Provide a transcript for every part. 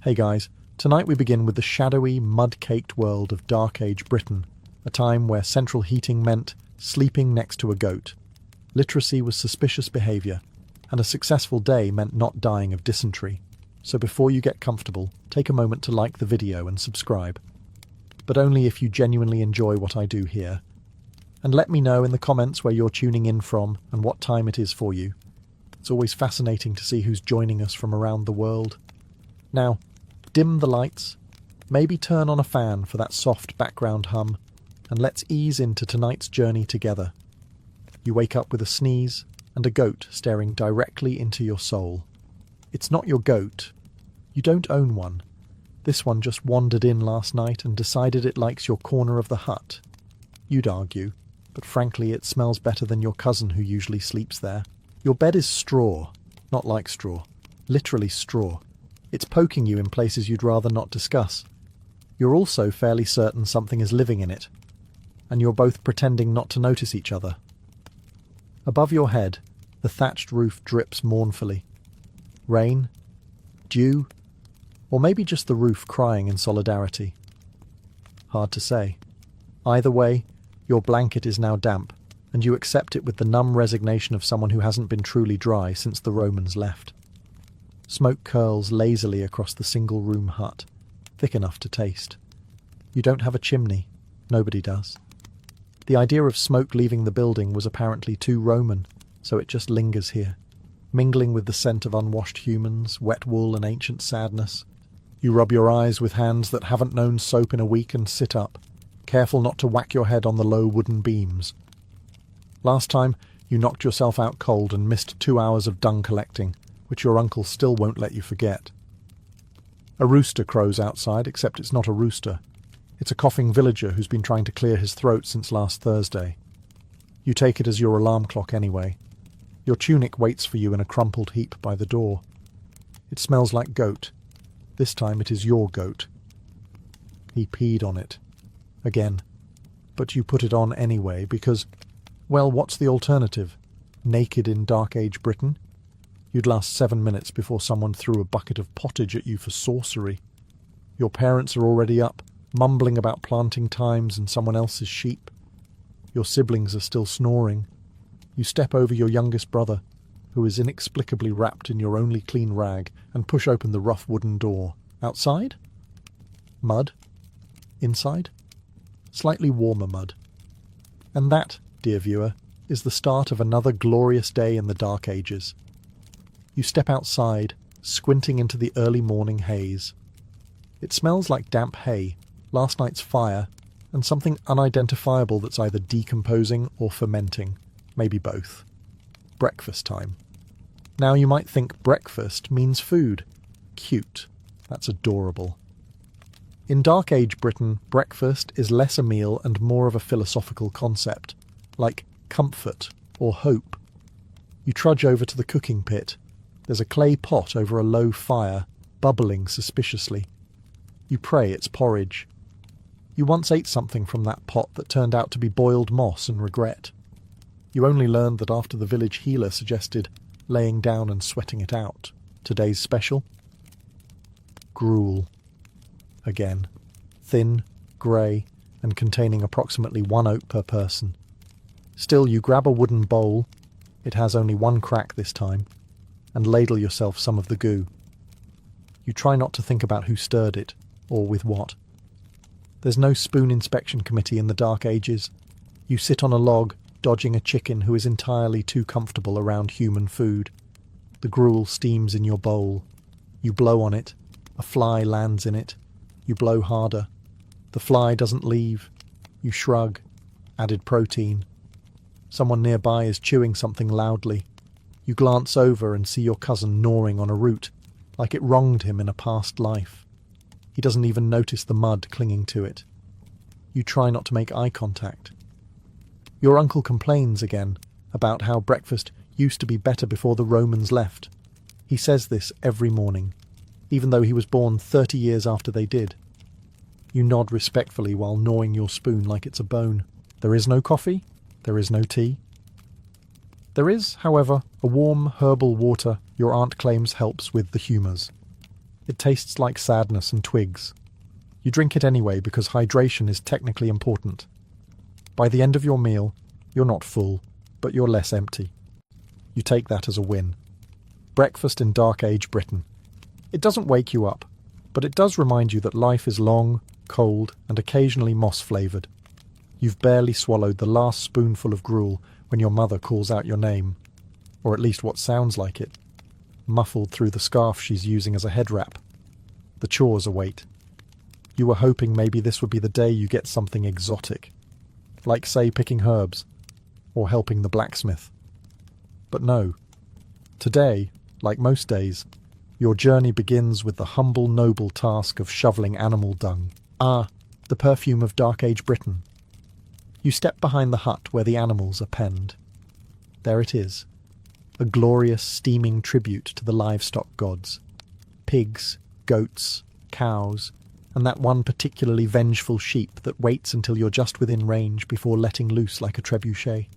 Hey guys, tonight we begin with the shadowy, mud-caked world of Dark Age Britain, a time where central heating meant sleeping next to a goat. Literacy was suspicious behaviour, and a successful day meant not dying of dysentery. So before you get comfortable, take a moment to like the video and subscribe. But only if you genuinely enjoy what I do here. And let me know in the comments where you're tuning in from and what time it is for you. It's always fascinating to see who's joining us from around the world. Now, dim the lights, maybe turn on a fan for that soft background hum, and let's ease into tonight's journey together. You wake up with a sneeze and a goat staring directly into your soul. It's not your goat. You don't own one. This one just wandered in last night and decided it likes your corner of the hut. You'd argue, but frankly it smells better than your cousin who usually sleeps there. Your bed is straw, not like straw, literally straw. It's poking you in places you'd rather not discuss. You're also fairly certain something is living in it, and you're both pretending not to notice each other. Above your head, the thatched roof drips mournfully. Rain? Dew? Or maybe just the roof crying in solidarity? Hard to say. Either way, your blanket is now damp, and you accept it with the numb resignation of someone who hasn't been truly dry since the Romans left. Smoke curls lazily across the single-room hut, thick enough to taste. You don't have a chimney. Nobody does. The idea of smoke leaving the building was apparently too Roman, so it just lingers here, mingling with the scent of unwashed humans, wet wool and ancient sadness. You rub your eyes with hands that haven't known soap in a week and sit up, careful not to whack your head on the low wooden beams. Last time, you knocked yourself out cold and missed 2 hours of dung collecting, which your uncle still won't let you forget. A rooster crows outside, except it's not a rooster. It's a coughing villager who's been trying to clear his throat since last Thursday. You take it as your alarm clock anyway. Your tunic waits for you in a crumpled heap by the door. It smells like goat. This time it is your goat. He peed on it. Again. But you put it on anyway because, well, what's the alternative? Naked in Dark Age Britain? You'd last 7 minutes before someone threw a bucket of pottage at you for sorcery. Your parents are already up, mumbling about planting times and someone else's sheep. Your siblings are still snoring. You step over your youngest brother, who is inexplicably wrapped in your only clean rag, and push open the rough wooden door. Outside? Mud. Inside? Slightly warmer mud. And that, dear viewer, is the start of another glorious day in the Dark Ages. You step outside, squinting into the early morning haze. It smells like damp hay, last night's fire, and something unidentifiable that's either decomposing or fermenting, maybe both. Breakfast time. Now you might think breakfast means food. Cute. That's adorable. In Dark Age Britain, breakfast is less a meal and more of a philosophical concept, like comfort or hope. You trudge over to the cooking pit. There's a clay pot over a low fire, bubbling suspiciously. You pray it's porridge. You once ate something from that pot that turned out to be boiled moss and regret. You only learned that after the village healer suggested laying down and sweating it out. Today's special? Gruel. Again. Thin, grey, and containing approximately 1 oat per person. Still, you grab a wooden bowl, it has only 1 crack this time, and ladle yourself some of the goo. You try not to think about who stirred it, or with what. There's no spoon inspection committee in the Dark Ages. You sit on a log, dodging a chicken who is entirely too comfortable around human food. The gruel steams in your bowl. You blow on it. A fly lands in it. You blow harder. The fly doesn't leave. You shrug. Added protein. Someone nearby is chewing something loudly. You glance over and see your cousin gnawing on a root, like it wronged him in a past life. He doesn't even notice the mud clinging to it. You try not to make eye contact. Your uncle complains again about how breakfast used to be better before the Romans left. He says this every morning, even though he was born 30 years after they did. You nod respectfully while gnawing your spoon like it's a bone. There is no coffee. There is no tea. There is, however, a warm herbal water your aunt claims helps with the humours. It tastes like sadness and twigs. You drink it anyway because hydration is technically important. By the end of your meal, you're not full, but you're less empty. You take that as a win. Breakfast in Dark Age Britain. It doesn't wake you up, but it does remind you that life is long, cold, and occasionally moss-flavoured. You've barely swallowed the last spoonful of gruel when your mother calls out your name, or at least what sounds like it, muffled through the scarf she's using as a head wrap. The chores await. You were hoping maybe this would be the day you get something exotic, like, say, picking herbs, or helping the blacksmith. But no. Today, like most days, your journey begins with the humble, noble task of shoveling animal dung. Ah, the perfume of Dark Age Britain. You step behind the hut where the animals are penned. There it is, a glorious, steaming tribute to the livestock gods. Pigs, goats, cows, and that one particularly vengeful sheep that waits until you're just within range before letting loose like a trebuchet.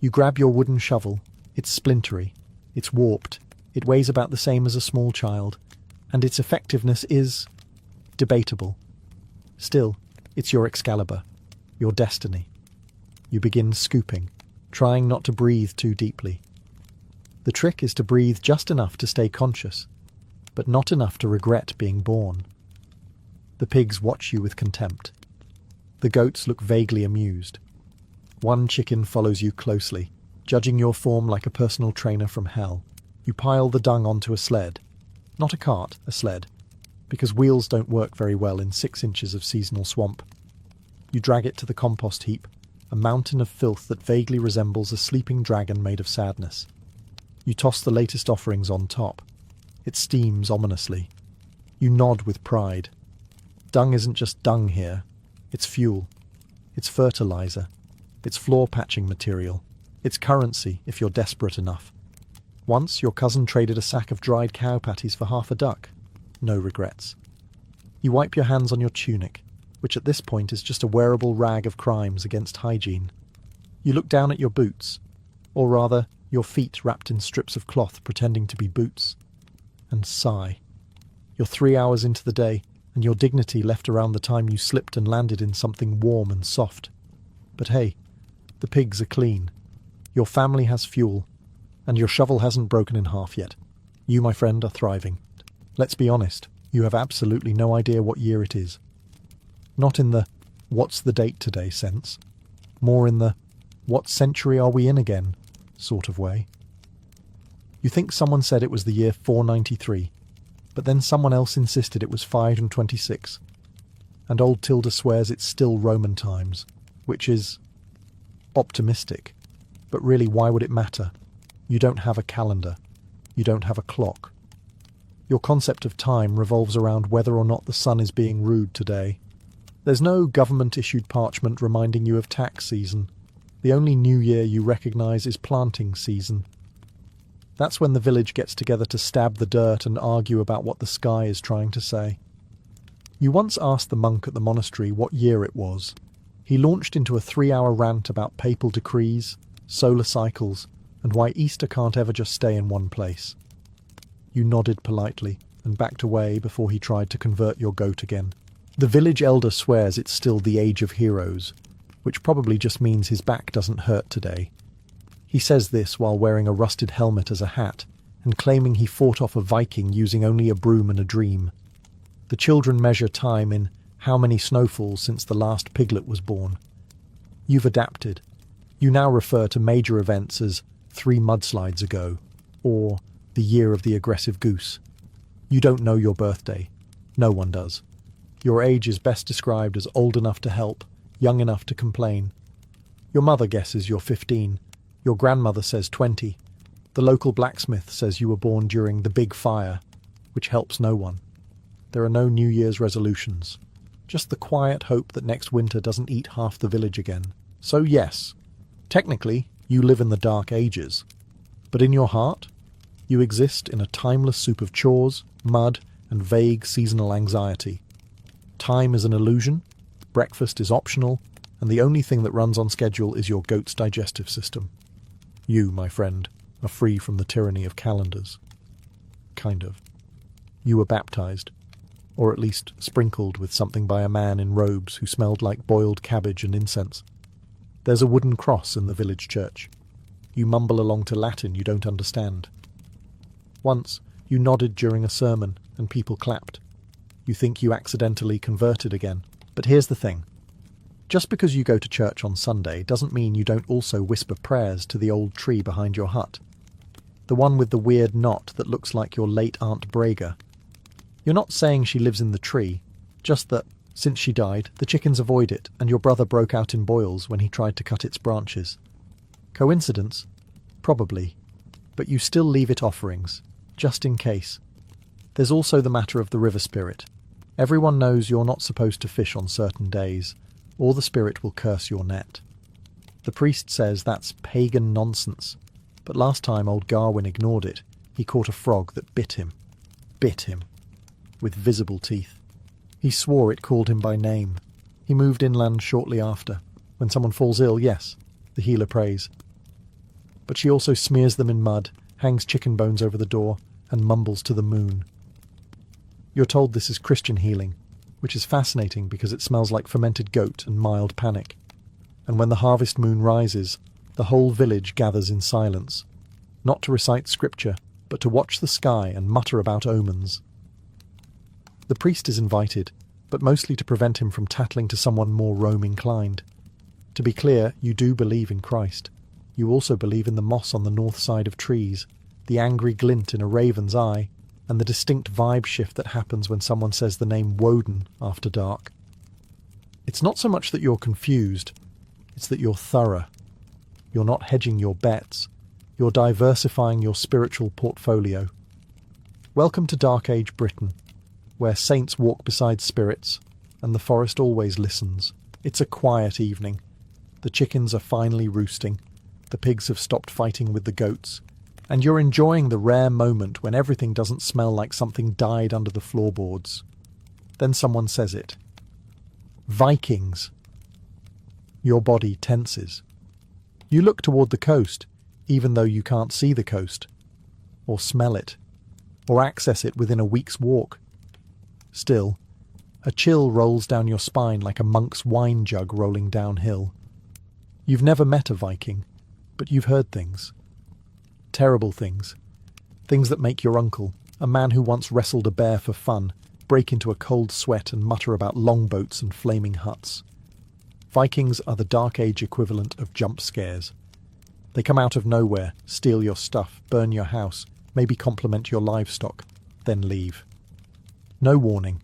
You grab your wooden shovel. It's splintery, it's warped, it weighs about the same as a small child, and its effectiveness is debatable. Still, it's your Excalibur, your destiny. You begin scooping, trying not to breathe too deeply. The trick is to breathe just enough to stay conscious, but not enough to regret being born. The pigs watch you with contempt. The goats look vaguely amused. One chicken follows you closely, judging your form like a personal trainer from hell. You pile the dung onto a sled. Not a cart, a sled, because wheels don't work very well in 6 inches of seasonal swamp. You drag it to the compost heap, a mountain of filth that vaguely resembles a sleeping dragon made of sadness. You toss the latest offerings on top. It steams ominously. You nod with pride. Dung isn't just dung here. It's fuel. It's fertilizer. It's floor patching material. It's currency if you're desperate enough. Once your cousin traded a sack of dried cow patties for half a duck. No regrets. You wipe your hands on your tunic, which at this point is just a wearable rag of crimes against hygiene. You look down at your boots, or rather, your feet wrapped in strips of cloth pretending to be boots, and sigh. You're 3 hours into the day, and your dignity left around the time you slipped and landed in something warm and soft. But hey, the pigs are clean. Your family has fuel, and your shovel hasn't broken in half yet. You, my friend, are thriving. Let's be honest, you have absolutely no idea what year it is. Not in the, what's the date today sense, more in the, what century are we in again sort of way. You think someone said it was the year 493, but then someone else insisted it was 526, and old Tilda swears it's still Roman times, which is optimistic. But really, why would it matter? You don't have a calendar. You don't have a clock. Your concept of time revolves around whether or not the sun is being rude today. There's no government-issued parchment reminding you of tax season. The only new year you recognise is planting season. That's when the village gets together to stab the dirt and argue about what the sky is trying to say. You once asked the monk at the monastery what year it was. He launched into a 3-hour rant about papal decrees, solar cycles, and why Easter can't ever just stay in one place. You nodded politely and backed away before he tried to convert your goat again. The village elder swears it's still the Age of Heroes, which probably just means his back doesn't hurt today. He says this while wearing a rusted helmet as a hat and claiming he fought off a Viking using only a broom and a dream. The children measure time in how many snowfalls since the last piglet was born. You've adapted. You now refer to major events as 3 mudslides ago, or the year of the aggressive goose. You don't know your birthday. No one does. Your age is best described as old enough to help, young enough to complain. Your mother guesses you're 15. Your grandmother says 20. The local blacksmith says you were born during the Big Fire, which helps no one. There are no New Year's resolutions. Just the quiet hope that next winter doesn't eat half the village again. So yes, technically, you live in the Dark Ages. But in your heart, you exist in a timeless soup of chores, mud, and vague seasonal anxiety. Time is an illusion, breakfast is optional, and the only thing that runs on schedule is your goat's digestive system. You, my friend, are free from the tyranny of calendars. Kind of. You were baptized, or at least sprinkled with something by a man in robes who smelled like boiled cabbage and incense. There's a wooden cross in the village church. You mumble along to Latin you don't understand. Once, you nodded during a sermon and people clapped. You think you accidentally converted again. But here's the thing. Just because you go to church on Sunday doesn't mean you don't also whisper prayers to the old tree behind your hut. The one with the weird knot that looks like your late Aunt Braga. You're not saying she lives in the tree, just that, since she died, the chickens avoid it and your brother broke out in boils when he tried to cut its branches. Coincidence? Probably. But you still leave it offerings, just in case. There's also the matter of the river spirit. Everyone knows you're not supposed to fish on certain days, or the spirit will curse your net. The priest says that's pagan nonsense, but last time old Garwin ignored it, he caught a frog that bit him. Bit him. With visible teeth. He swore it called him by name. He moved inland shortly after. When someone falls ill, yes, the healer prays. But she also smears them in mud, hangs chicken bones over the door, and mumbles to the moon. You're told this is Christian healing, which is fascinating because it smells like fermented goat and mild panic. And when the harvest moon rises, the whole village gathers in silence, not to recite scripture, but to watch the sky and mutter about omens. The priest is invited, but mostly to prevent him from tattling to someone more Rome-inclined. To be clear, you do believe in Christ. You also believe in the moss on the north side of trees, the angry glint in a raven's eye, and the distinct vibe shift that happens when someone says the name Woden after dark. It's not so much that you're confused, it's that you're thorough. You're not hedging your bets. You're diversifying your spiritual portfolio. Welcome to Dark Age Britain, where saints walk beside spirits, and the forest always listens. It's a quiet evening. The chickens are finally roosting. The pigs have stopped fighting with the goats. And you're enjoying the rare moment when everything doesn't smell like something died under the floorboards. Then someone says it. Vikings. Your body tenses. You look toward the coast, even though you can't see the coast, or smell it, or access it within a week's walk. Still, a chill rolls down your spine like a monk's wine jug rolling downhill. You've never met a Viking, but you've heard things. Terrible things. Things that make your uncle, a man who once wrestled a bear for fun, break into a cold sweat and mutter about longboats and flaming huts. Vikings are the Dark Age equivalent of jump scares. They come out of nowhere, steal your stuff, burn your house, maybe compliment your livestock, then leave. No warning,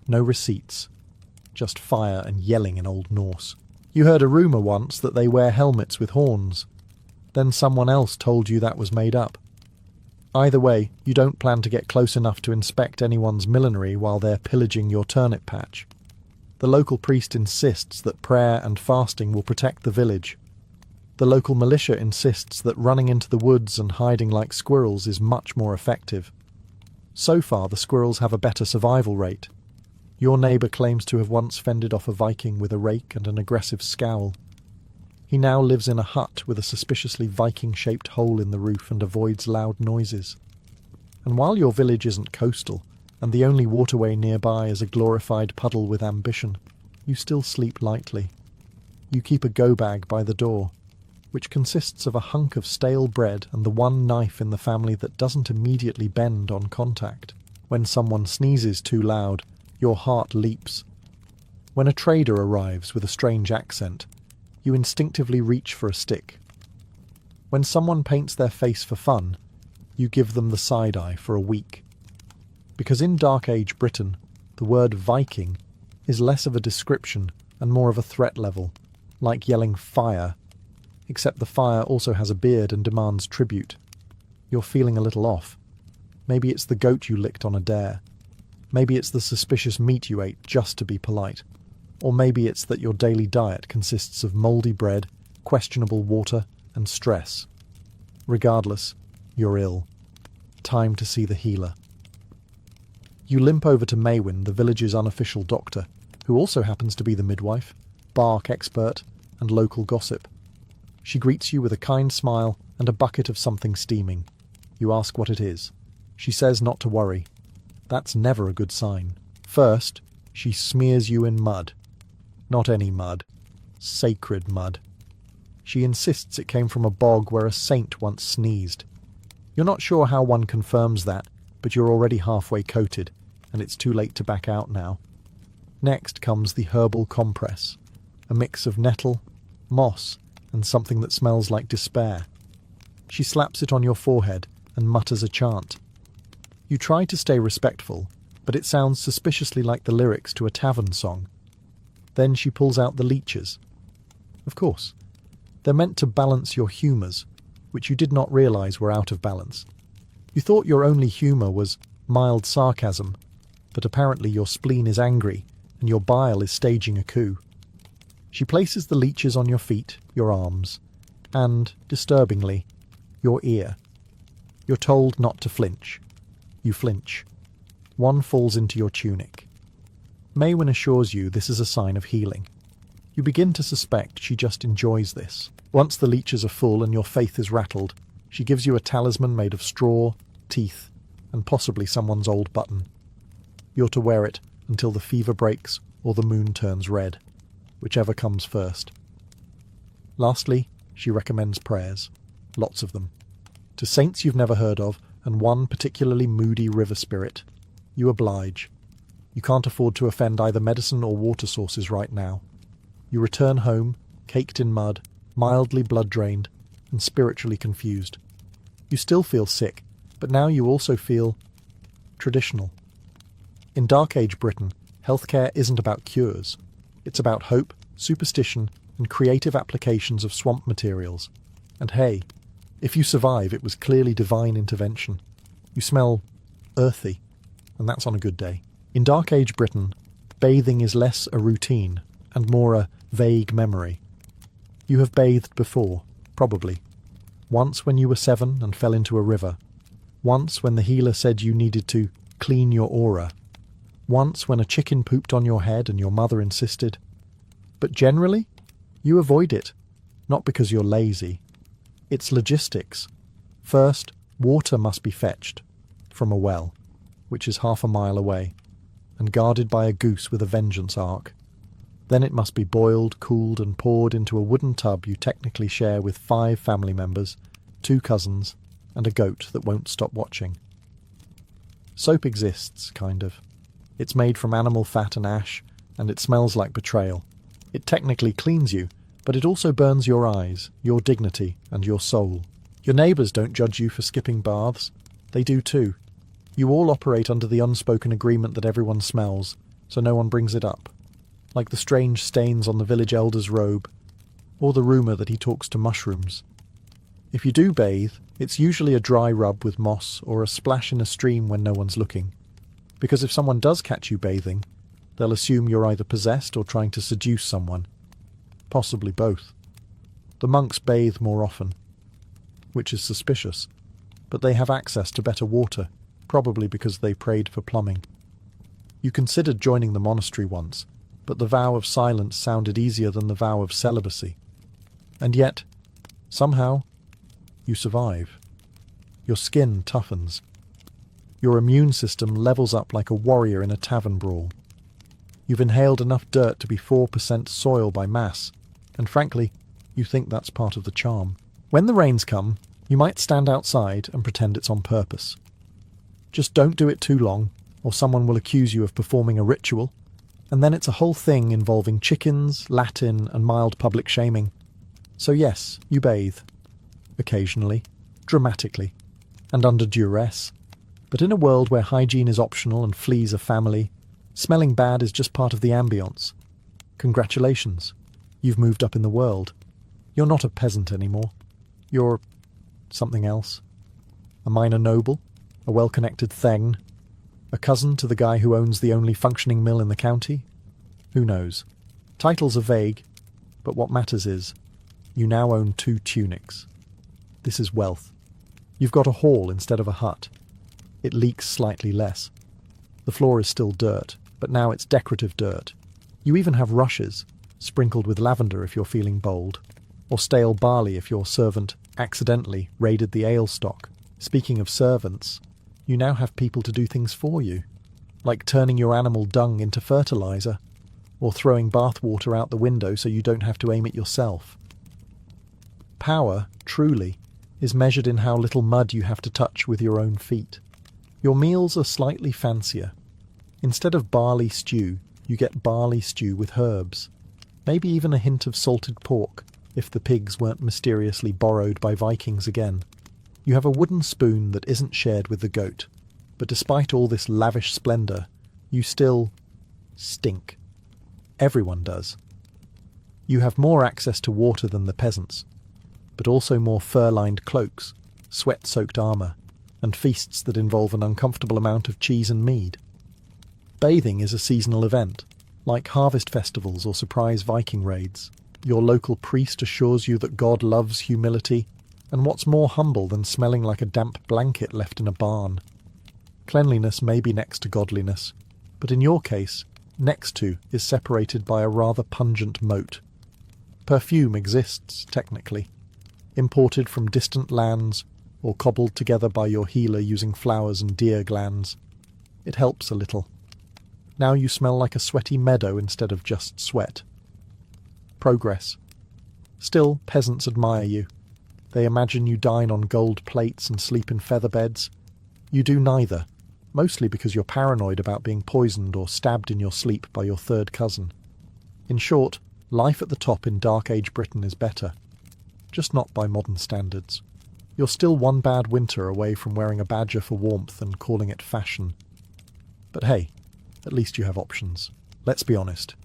no receipts, just fire and yelling in Old Norse. You heard a rumour once that they wear helmets with horns. Then someone else told you that was made up. Either way, you don't plan to get close enough to inspect anyone's millinery while they're pillaging your turnip patch. The local priest insists that prayer and fasting will protect the village. The local militia insists that running into the woods and hiding like squirrels is much more effective. So far, the squirrels have a better survival rate. Your neighbour claims to have once fended off a Viking with a rake and an aggressive scowl. He now lives in a hut with a suspiciously Viking-shaped hole in the roof and avoids loud noises. And while your village isn't coastal, and the only waterway nearby is a glorified puddle with ambition, you still sleep lightly. You keep a go-bag by the door, which consists of a hunk of stale bread and the one knife in the family that doesn't immediately bend on contact. When someone sneezes too loud, your heart leaps. When a trader arrives with a strange accent, you instinctively reach for a stick. When someone paints their face for fun, you give them the side-eye for a week. Because in Dark Age Britain, the word Viking is less of a description and more of a threat level, like yelling fire, except the fire also has a beard and demands tribute. You're feeling a little off. Maybe it's the goat you licked on a dare. Maybe it's the suspicious meat you ate just to be polite. Or maybe it's that your daily diet consists of mouldy bread, questionable water, and stress. Regardless, you're ill. Time to see the healer. You limp over to Maywin, the village's unofficial doctor, who also happens to be the midwife, bark expert, and local gossip. She greets you with a kind smile and a bucket of something steaming. You ask what it is. She says not to worry. That's never a good sign. First, she smears you in mud. Not any mud. Sacred mud. She insists it came from a bog where a saint once sneezed. You're not sure how one confirms that, but you're already halfway coated, and it's too late to back out now. Next comes the herbal compress, a mix of nettle, moss, and something that smells like despair. She slaps it on your forehead and mutters a chant. You try to stay respectful, but it sounds suspiciously like the lyrics to a tavern song. Then she pulls out the leeches. Of course, they're meant to balance your humours, which you did not realise were out of balance. You thought your only humour was mild sarcasm, but apparently your spleen is angry and your bile is staging a coup. She places the leeches on your feet, your arms, and, disturbingly, your ear. You're told not to flinch. You flinch. One falls into your tunic. Maywin assures you this is a sign of healing. You begin to suspect she just enjoys this. Once the leeches are full and your faith is rattled, she gives you a talisman made of straw, teeth, and possibly someone's old button. You're to wear it until the fever breaks or the moon turns red, whichever comes first. Lastly, she recommends prayers. Lots of them. To saints you've never heard of, and one particularly moody river spirit. You oblige. You can't afford to offend either medicine or water sources right now. You return home, caked in mud, mildly blood-drained, and spiritually confused. You still feel sick, but now you also feel traditional. In Dark Age Britain, healthcare isn't about cures. It's about hope, superstition, and creative applications of swamp materials. And hey, if you survive, it was clearly divine intervention. You smell earthy, and that's on a good day. In Dark Age Britain, bathing is less a routine and more a vague memory. You have bathed before, probably. Once when you were 7 and fell into a river. Once when the healer said you needed to clean your aura. Once when a chicken pooped on your head and your mother insisted. But generally, you avoid it. Not because you're lazy. It's logistics. First, water must be fetched from a well, which is half a mile away, and guarded by a goose with a vengeance arc. Then it must be boiled, cooled, and poured into a wooden tub you technically share with 5 family members, 2 cousins, and a goat that won't stop watching. Soap exists, kind of. It's made from animal fat and ash, and it smells like betrayal. It technically cleans you, but it also burns your eyes, your dignity, and your soul. Your neighbours don't judge you for skipping baths. They do too. You all operate under the unspoken agreement that everyone smells, so no one brings it up. Like the strange stains on the village elder's robe, or the rumour that he talks to mushrooms. If you do bathe, it's usually a dry rub with moss or a splash in a stream when no one's looking. Because if someone does catch you bathing, they'll assume you're either possessed or trying to seduce someone. Possibly both. The monks bathe more often, which is suspicious, but they have access to better water, probably because they prayed for plumbing. You considered joining the monastery once, but the vow of silence sounded easier than the vow of celibacy. And yet, somehow, you survive. Your skin toughens. Your immune system levels up like a warrior in a tavern brawl. You've inhaled enough dirt to be 4% soil by mass, and frankly, you think that's part of the charm. When the rains come, you might stand outside and pretend it's on purpose. Just don't do it too long, or someone will accuse you of performing a ritual, and then it's a whole thing involving chickens, Latin, and mild public shaming. So yes, you bathe. Occasionally, dramatically, and under duress. But in a world where hygiene is optional and fleas are family, smelling bad is just part of the ambience. Congratulations, you've moved up in the world. You're not a peasant anymore. You're something else. A minor noble, a well-connected thegn, a cousin to the guy who owns the only functioning mill in the county? Who knows? Titles are vague, but what matters is, you now own 2 tunics. This is wealth. You've got a hall instead of a hut. It leaks slightly less. The floor is still dirt, but now it's decorative dirt. You even have rushes, sprinkled with lavender if you're feeling bold, or stale barley if your servant accidentally raided the ale stock. Speaking of servants, you now have people to do things for you. like turning your animal dung into fertilizer, or throwing bathwater out the window so you don't have to aim it yourself. Power, truly, is measured in how little mud you have to touch with your own feet. Your meals are slightly fancier. Instead of barley stew, you get barley stew with herbs. Maybe even a hint of salted pork, if the pigs weren't mysteriously borrowed by Vikings again. You have a wooden spoon that isn't shared with the goat, but despite all this lavish splendour, you still stink. Everyone does. You have more access to water than the peasants, but also more fur-lined cloaks, sweat-soaked armour, and feasts that involve an uncomfortable amount of cheese and mead. Bathing is a seasonal event, like harvest festivals or surprise Viking raids. Your local priest assures you that God loves humility, and what's more humble than smelling like a damp blanket left in a barn? Cleanliness may be next to godliness, but in your case, next to is separated by a rather pungent moat. Perfume exists, technically, imported from distant lands or cobbled together by your healer using flowers and deer glands. It helps a little. Now you smell like a sweaty meadow instead of just sweat. Progress. Still, peasants admire you. They imagine you dine on gold plates and sleep in feather beds. You do neither, mostly because you're paranoid about being poisoned or stabbed in your sleep by your third cousin. In short, life at the top in Dark Age Britain is better. Just not by modern standards. You're still one bad winter away from wearing a badger for warmth and calling it fashion. But hey, at least you have options. Let's be honest.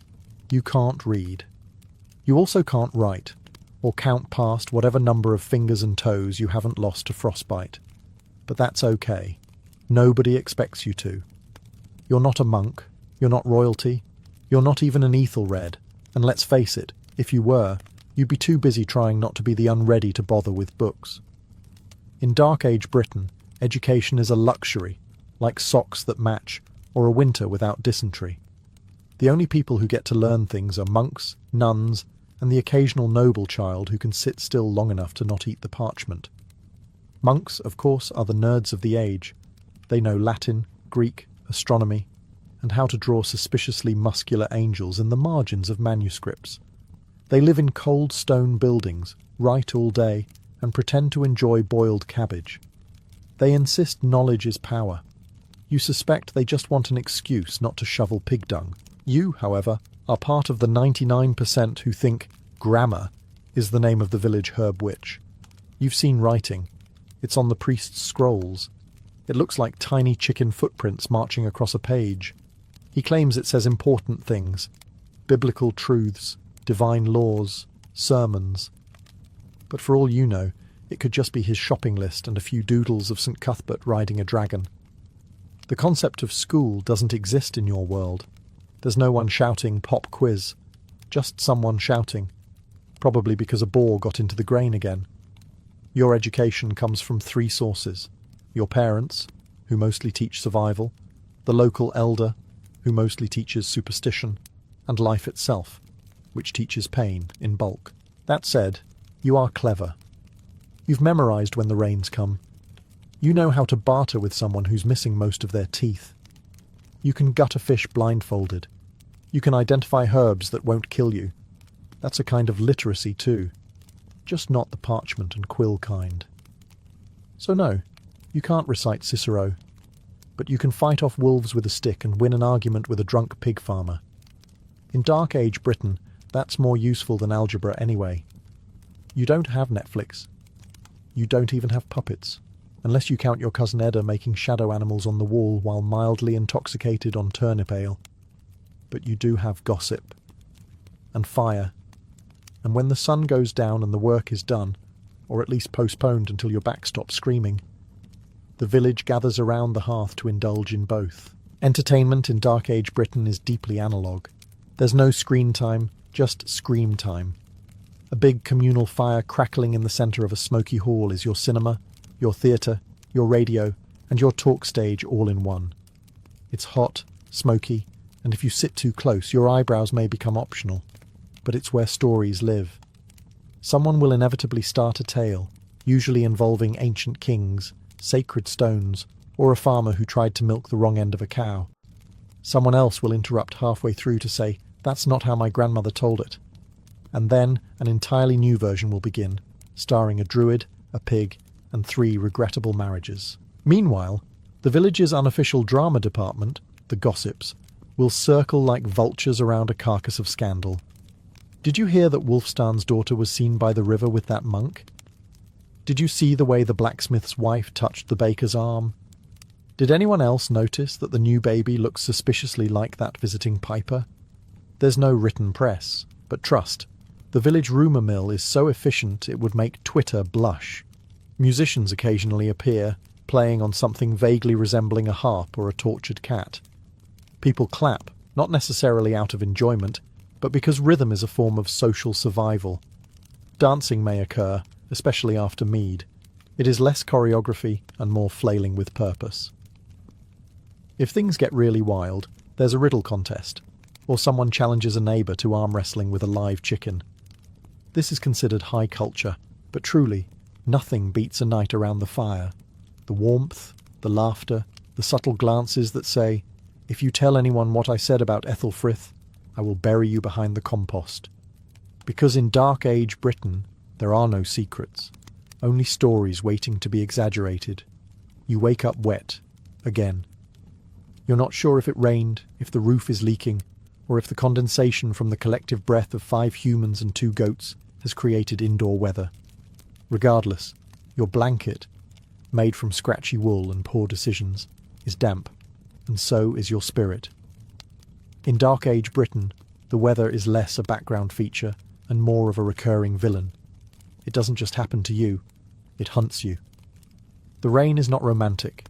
You can't read. You also can't write, or count past whatever number of fingers and toes you haven't lost to frostbite. But that's okay. Nobody expects you to. You're not a monk, you're not royalty, you're not even an Ethelred, and let's face it, if you were, you'd be too busy trying not to be the unready to bother with books. In Dark Age Britain, education is a luxury, like socks that match, or a winter without dysentery. The only people who get to learn things are monks, nuns, and the occasional noble child who can sit still long enough to not eat the parchment. Monks, of course, are the nerds of the age. They know Latin, Greek, astronomy, and how to draw suspiciously muscular angels in the margins of manuscripts. They live in cold stone buildings, write all day, and pretend to enjoy boiled cabbage. They insist knowledge is power. You suspect they just want an excuse not to shovel pig dung. You, however, are part of the 99% who think grammar is the name of the village herb witch. You've seen writing. It's on the priest's scrolls. It looks like tiny chicken footprints marching across a page. He claims it says important things, biblical truths, divine laws, sermons. But for all you know, it could just be his shopping list and a few doodles of St. Cuthbert riding a dragon. The concept of school doesn't exist in your world. There's no one shouting pop quiz, just someone shouting, probably because a boar got into the grain again. Your education comes from three sources: your parents, who mostly teach survival, the local elder, who mostly teaches superstition, and life itself, which teaches pain in bulk. That said, you are clever. You've memorized when the rains come. You know how to barter with someone who's missing most of their teeth. You can gut a fish blindfolded. You can identify herbs that won't kill you. That's a kind of literacy too, just not the parchment and quill kind. So no, you can't recite Cicero, but you can fight off wolves with a stick and win an argument with a drunk pig farmer. In Dark Age Britain, that's more useful than algebra anyway. You don't have Netflix. You don't even have puppets, unless you count your cousin Edda making shadow animals on the wall while mildly intoxicated on turnip ale. But you do have gossip. And fire. And when the sun goes down and the work is done, or at least postponed until your back stops screaming, the village gathers around the hearth to indulge in both. Entertainment in Dark Age Britain is deeply analogue. There's no screen time, just scream time. A big communal fire crackling in the centre of a smoky hall is your cinema, your theatre, your radio, and your talk stage all in one. It's hot, smoky, and if you sit too close, your eyebrows may become optional, but it's where stories live. Someone will inevitably start a tale, usually involving ancient kings, sacred stones, or a farmer who tried to milk the wrong end of a cow. Someone else will interrupt halfway through to say, "That's not how my grandmother told it." And then an entirely new version will begin, starring a druid, a pig, and 3 regrettable marriages. Meanwhile, the village's unofficial drama department, the gossips, will circle like vultures around a carcass of scandal. Did you hear that Wulfstan's daughter was seen by the river with that monk? Did you see the way the blacksmith's wife touched the baker's arm? Did anyone else notice that the new baby looks suspiciously like that visiting piper? There's no written press, but trust, the village rumour mill is so efficient it would make Twitter blush. Musicians occasionally appear, playing on something vaguely resembling a harp or a tortured cat. People clap, not necessarily out of enjoyment, but because rhythm is a form of social survival. Dancing may occur, especially after mead. It is less choreography and more flailing with purpose. If things get really wild, there's a riddle contest, or someone challenges a neighbour to arm wrestling with a live chicken. This is considered high culture, but truly, nothing beats a night around the fire. The warmth, the laughter, the subtle glances that say, "If you tell anyone what I said about Ethelfrith, I will bury you behind the compost." Because in Dark Age Britain, there are no secrets, only stories waiting to be exaggerated. You wake up wet, again. You're not sure if it rained, if the roof is leaking, or if the condensation from the collective breath of 5 humans and 2 goats has created indoor weather. Regardless, your blanket, made from scratchy wool and poor decisions, is damp, and so is your spirit. In Dark Age Britain, the weather is less a background feature and more of a recurring villain. It doesn't just happen to you, it hunts you. The rain is not romantic.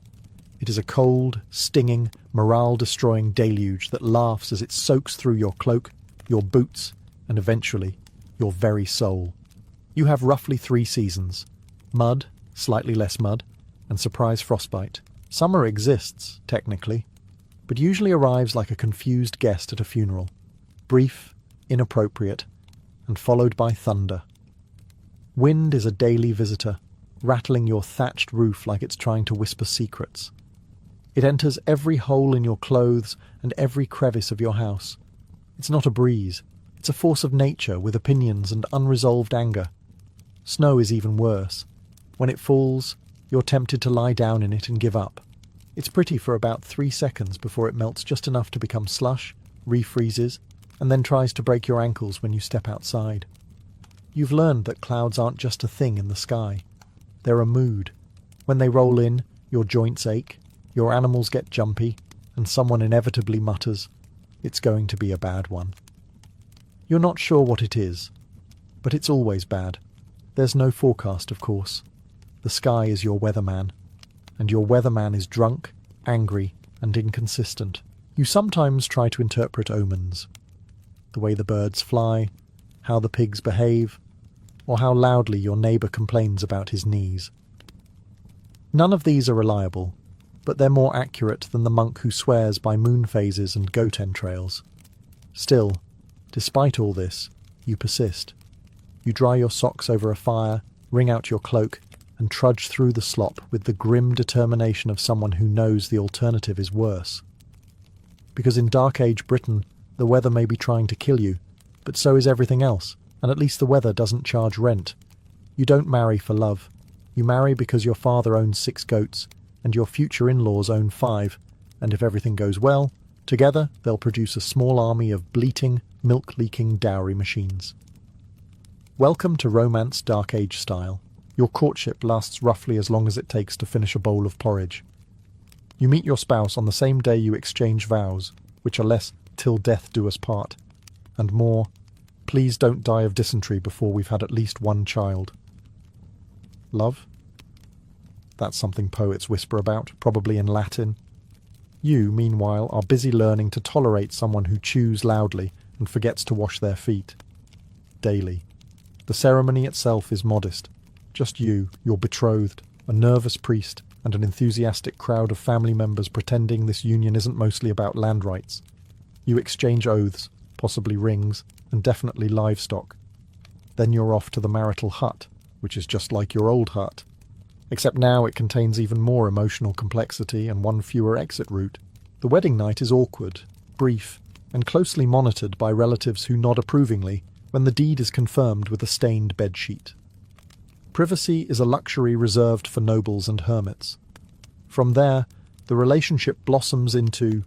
It is a cold, stinging, morale-destroying deluge that laughs as it soaks through your cloak, your boots, and eventually, your very soul. You have roughly 3 seasons: mud, slightly less mud, and surprise frostbite. Summer exists, technically, but usually arrives like a confused guest at a funeral. Brief, inappropriate, and followed by thunder. Wind is a daily visitor, rattling your thatched roof like it's trying to whisper secrets. It enters every hole in your clothes and every crevice of your house. It's not a breeze. It's a force of nature with opinions and unresolved anger. Snow is even worse. When it falls, you're tempted to lie down in it and give up. It's pretty for about 3 seconds before it melts just enough to become slush, refreezes, and then tries to break your ankles when you step outside. You've learned that clouds aren't just a thing in the sky. They're a mood. When they roll in, your joints ache, your animals get jumpy, and someone inevitably mutters, "It's going to be a bad one." You're not sure what it is, but it's always bad. There's no forecast, of course. The sky is your weatherman, and your weatherman is drunk, angry, and inconsistent. You sometimes try to interpret omens. The way the birds fly, how the pigs behave, or how loudly your neighbour complains about his knees. None of these are reliable, but they're more accurate than the monk who swears by moon phases and goat entrails. Still, despite all this, you persist. You dry your socks over a fire, wring out your cloak, and trudge through the slop with the grim determination of someone who knows the alternative is worse. Because in Dark Age Britain, the weather may be trying to kill you, but so is everything else, and at least the weather doesn't charge rent. You don't marry for love. You marry because your father owns 6 goats, and your future in-laws own 5, and if everything goes well, together they'll produce a small army of bleating, milk-leaking dowry machines. Welcome to Romance Dark Age style. Your courtship lasts roughly as long as it takes to finish a bowl of porridge. You meet your spouse on the same day you exchange vows, which are less "till death do us part," and more "please don't die of dysentery before we've had at least 1 child." Love? That's something poets whisper about, probably in Latin. You, meanwhile, are busy learning to tolerate someone who chews loudly and forgets to wash their feet. Daily. The ceremony itself is modest. Just you, your betrothed, a nervous priest, and an enthusiastic crowd of family members pretending this union isn't mostly about land rights. You exchange oaths, possibly rings, and definitely livestock. Then you're off to the marital hut, which is just like your old hut. Except now it contains even more emotional complexity and 1 fewer exit route. The wedding night is awkward, brief, and closely monitored by relatives who nod approvingly when the deed is confirmed with a stained bedsheet. Privacy is a luxury reserved for nobles and hermits. From there, the relationship blossoms into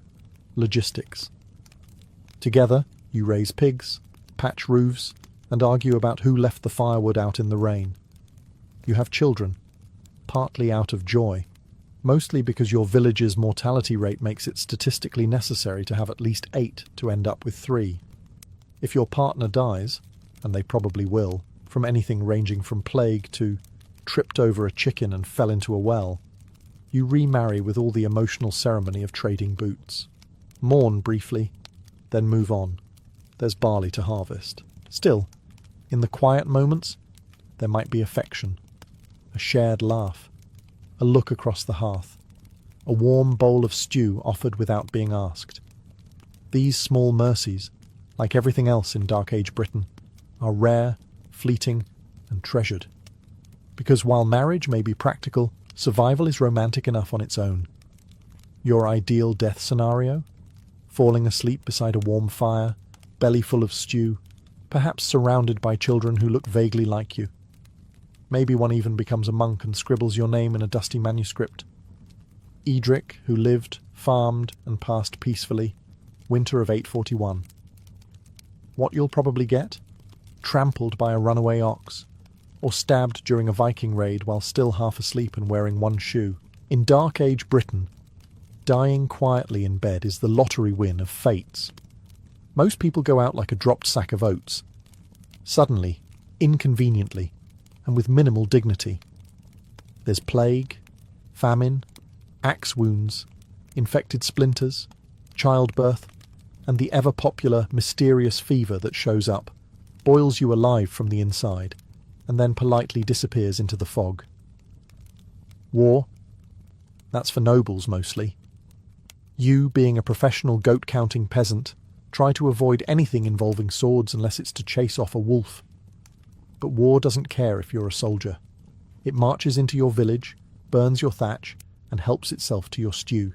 logistics. Together, you raise pigs, patch roofs, and argue about who left the firewood out in the rain. You have children, partly out of joy, mostly because your village's mortality rate makes it statistically necessary to have at least 8 to end up with 3. If your partner dies, and they probably will, from anything ranging from plague to tripped over a chicken and fell into a well, you remarry with all the emotional ceremony of trading boots. Mourn briefly, then move on. There's barley to harvest. Still, in the quiet moments, there might be affection, a shared laugh, a look across the hearth, a warm bowl of stew offered without being asked. These small mercies, like everything else in Dark Age Britain, are rare, fleeting, and treasured. Because while marriage may be practical, survival is romantic enough on its own. Your ideal death scenario? Falling asleep beside a warm fire, belly full of stew, perhaps surrounded by children who look vaguely like you. Maybe one even becomes a monk and scribbles your name in a dusty manuscript. Edric, who lived, farmed, and passed peacefully, winter of 841. What you'll probably get? Trampled by a runaway ox, or stabbed during a Viking raid while still half asleep and wearing one shoe. In Dark Age Britain, dying quietly in bed is the lottery win of fates. Most people go out like a dropped sack of oats. Suddenly, inconveniently, and with minimal dignity. There's plague, famine, axe wounds, infected splinters, childbirth, and the ever-popular mysterious fever that shows up, boils you alive from the inside, and then politely disappears into the fog. War? That's for nobles mostly. You, being a professional goat-counting peasant, try to avoid anything involving swords unless it's to chase off a wolf. But war doesn't care if you're a soldier. It marches into your village, burns your thatch, and helps itself to your stew.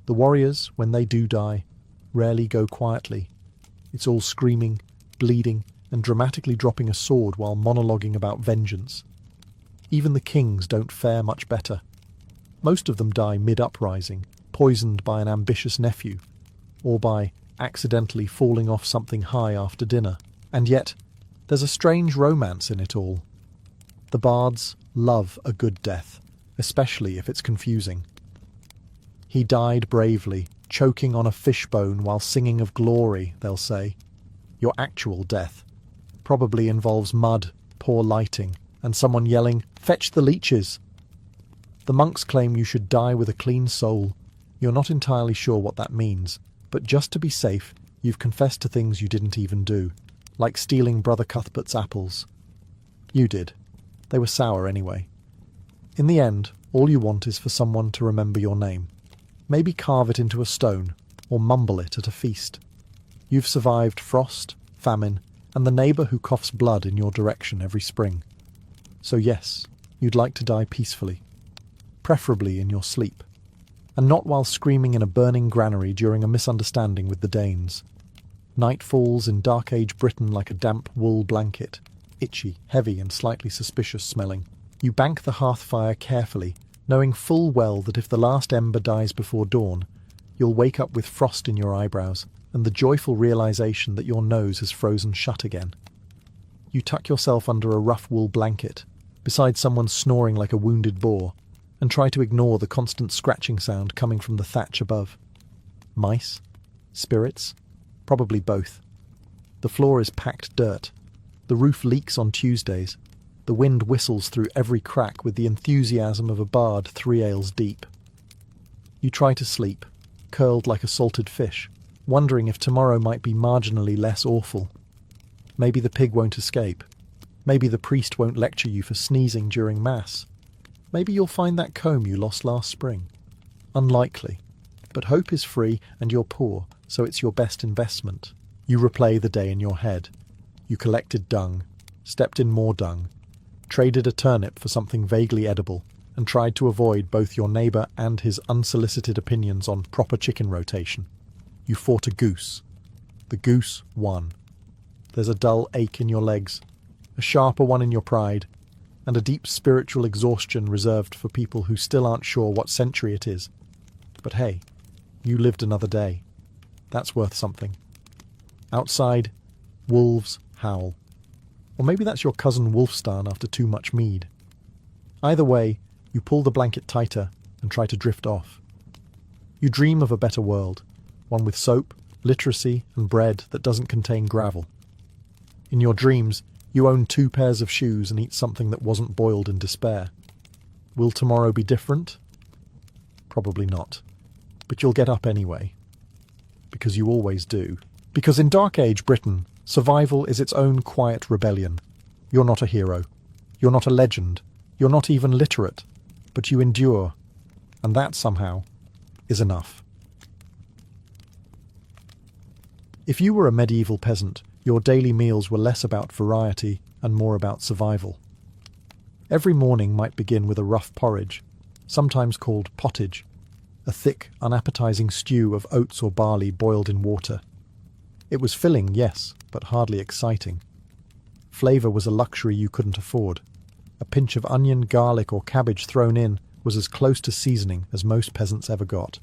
The warriors, when they do die, rarely go quietly. It's all screaming, bleeding, and dramatically dropping a sword while monologuing about vengeance. Even the kings don't fare much better. Most of them die mid-uprising, poisoned by an ambitious nephew, or by accidentally falling off something high after dinner. And yet, there's a strange romance in it all. The bards love a good death, especially if it's confusing. He died bravely, choking on a fishbone while singing of glory, they'll say. Your actual death probably involves mud, poor lighting, and someone yelling, "Fetch the leeches!" The monks claim you should die with a clean soul. You're not entirely sure what that means, but just to be safe, you've confessed to things you didn't even do, like stealing Brother Cuthbert's apples. You did. They were sour anyway. In the end, all you want is for someone to remember your name. Maybe carve it into a stone, or mumble it at a feast. You've survived frost, famine, and the neighbour who coughs blood in your direction every spring. So yes, you'd like to die peacefully, preferably in your sleep, and not while screaming in a burning granary during a misunderstanding with the Danes. Night falls in Dark Age Britain like a damp wool blanket, itchy, heavy, and slightly suspicious smelling. You bank the hearth fire carefully, knowing full well that if the last ember dies before dawn, you'll wake up with frost in your eyebrows and the joyful realization that your nose has frozen shut again. You tuck yourself under a rough wool blanket, beside someone snoring like a wounded boar, and try to ignore the constant scratching sound coming from the thatch above. Mice? Spirits? Probably both. The floor is packed dirt. The roof leaks on Tuesdays. The wind whistles through every crack with the enthusiasm of a bard 3 ales deep. You try to sleep, curled like a salted fish, wondering if tomorrow might be marginally less awful. Maybe the pig won't escape. Maybe the priest won't lecture you for sneezing during Mass. Maybe you'll find that comb you lost last spring. Unlikely. But hope is free and you're poor, so it's your best investment. You replay the day in your head. You collected dung, stepped in more dung, traded a turnip for something vaguely edible, and tried to avoid both your neighbour and his unsolicited opinions on proper chicken rotation. You fought a goose. The goose won. There's a dull ache in your legs, a sharper one in your pride, and a deep spiritual exhaustion reserved for people who still aren't sure what century it is. But hey, you lived another day. That's worth something. Outside, wolves howl. Or maybe that's your cousin Wolfstan after too much mead. Either way, you pull the blanket tighter and try to drift off. You dream of a better world, one with soap, literacy, and bread that doesn't contain gravel. In your dreams, you own 2 pairs of shoes and eat something that wasn't boiled in despair. Will tomorrow be different? Probably not. But you'll get up anyway. Because you always do. Because in Dark Age Britain, survival is its own quiet rebellion. You're not a hero. You're not a legend. You're not even literate. But you endure. And that, somehow, is enough. If you were a medieval peasant, your daily meals were less about variety and more about survival. Every morning might begin with a rough porridge, sometimes called pottage, a thick, unappetizing stew of oats or barley boiled in water. It was filling, yes, but hardly exciting. Flavour was a luxury you couldn't afford. A pinch of onion, garlic, or cabbage thrown in was as close to seasoning as most peasants ever got.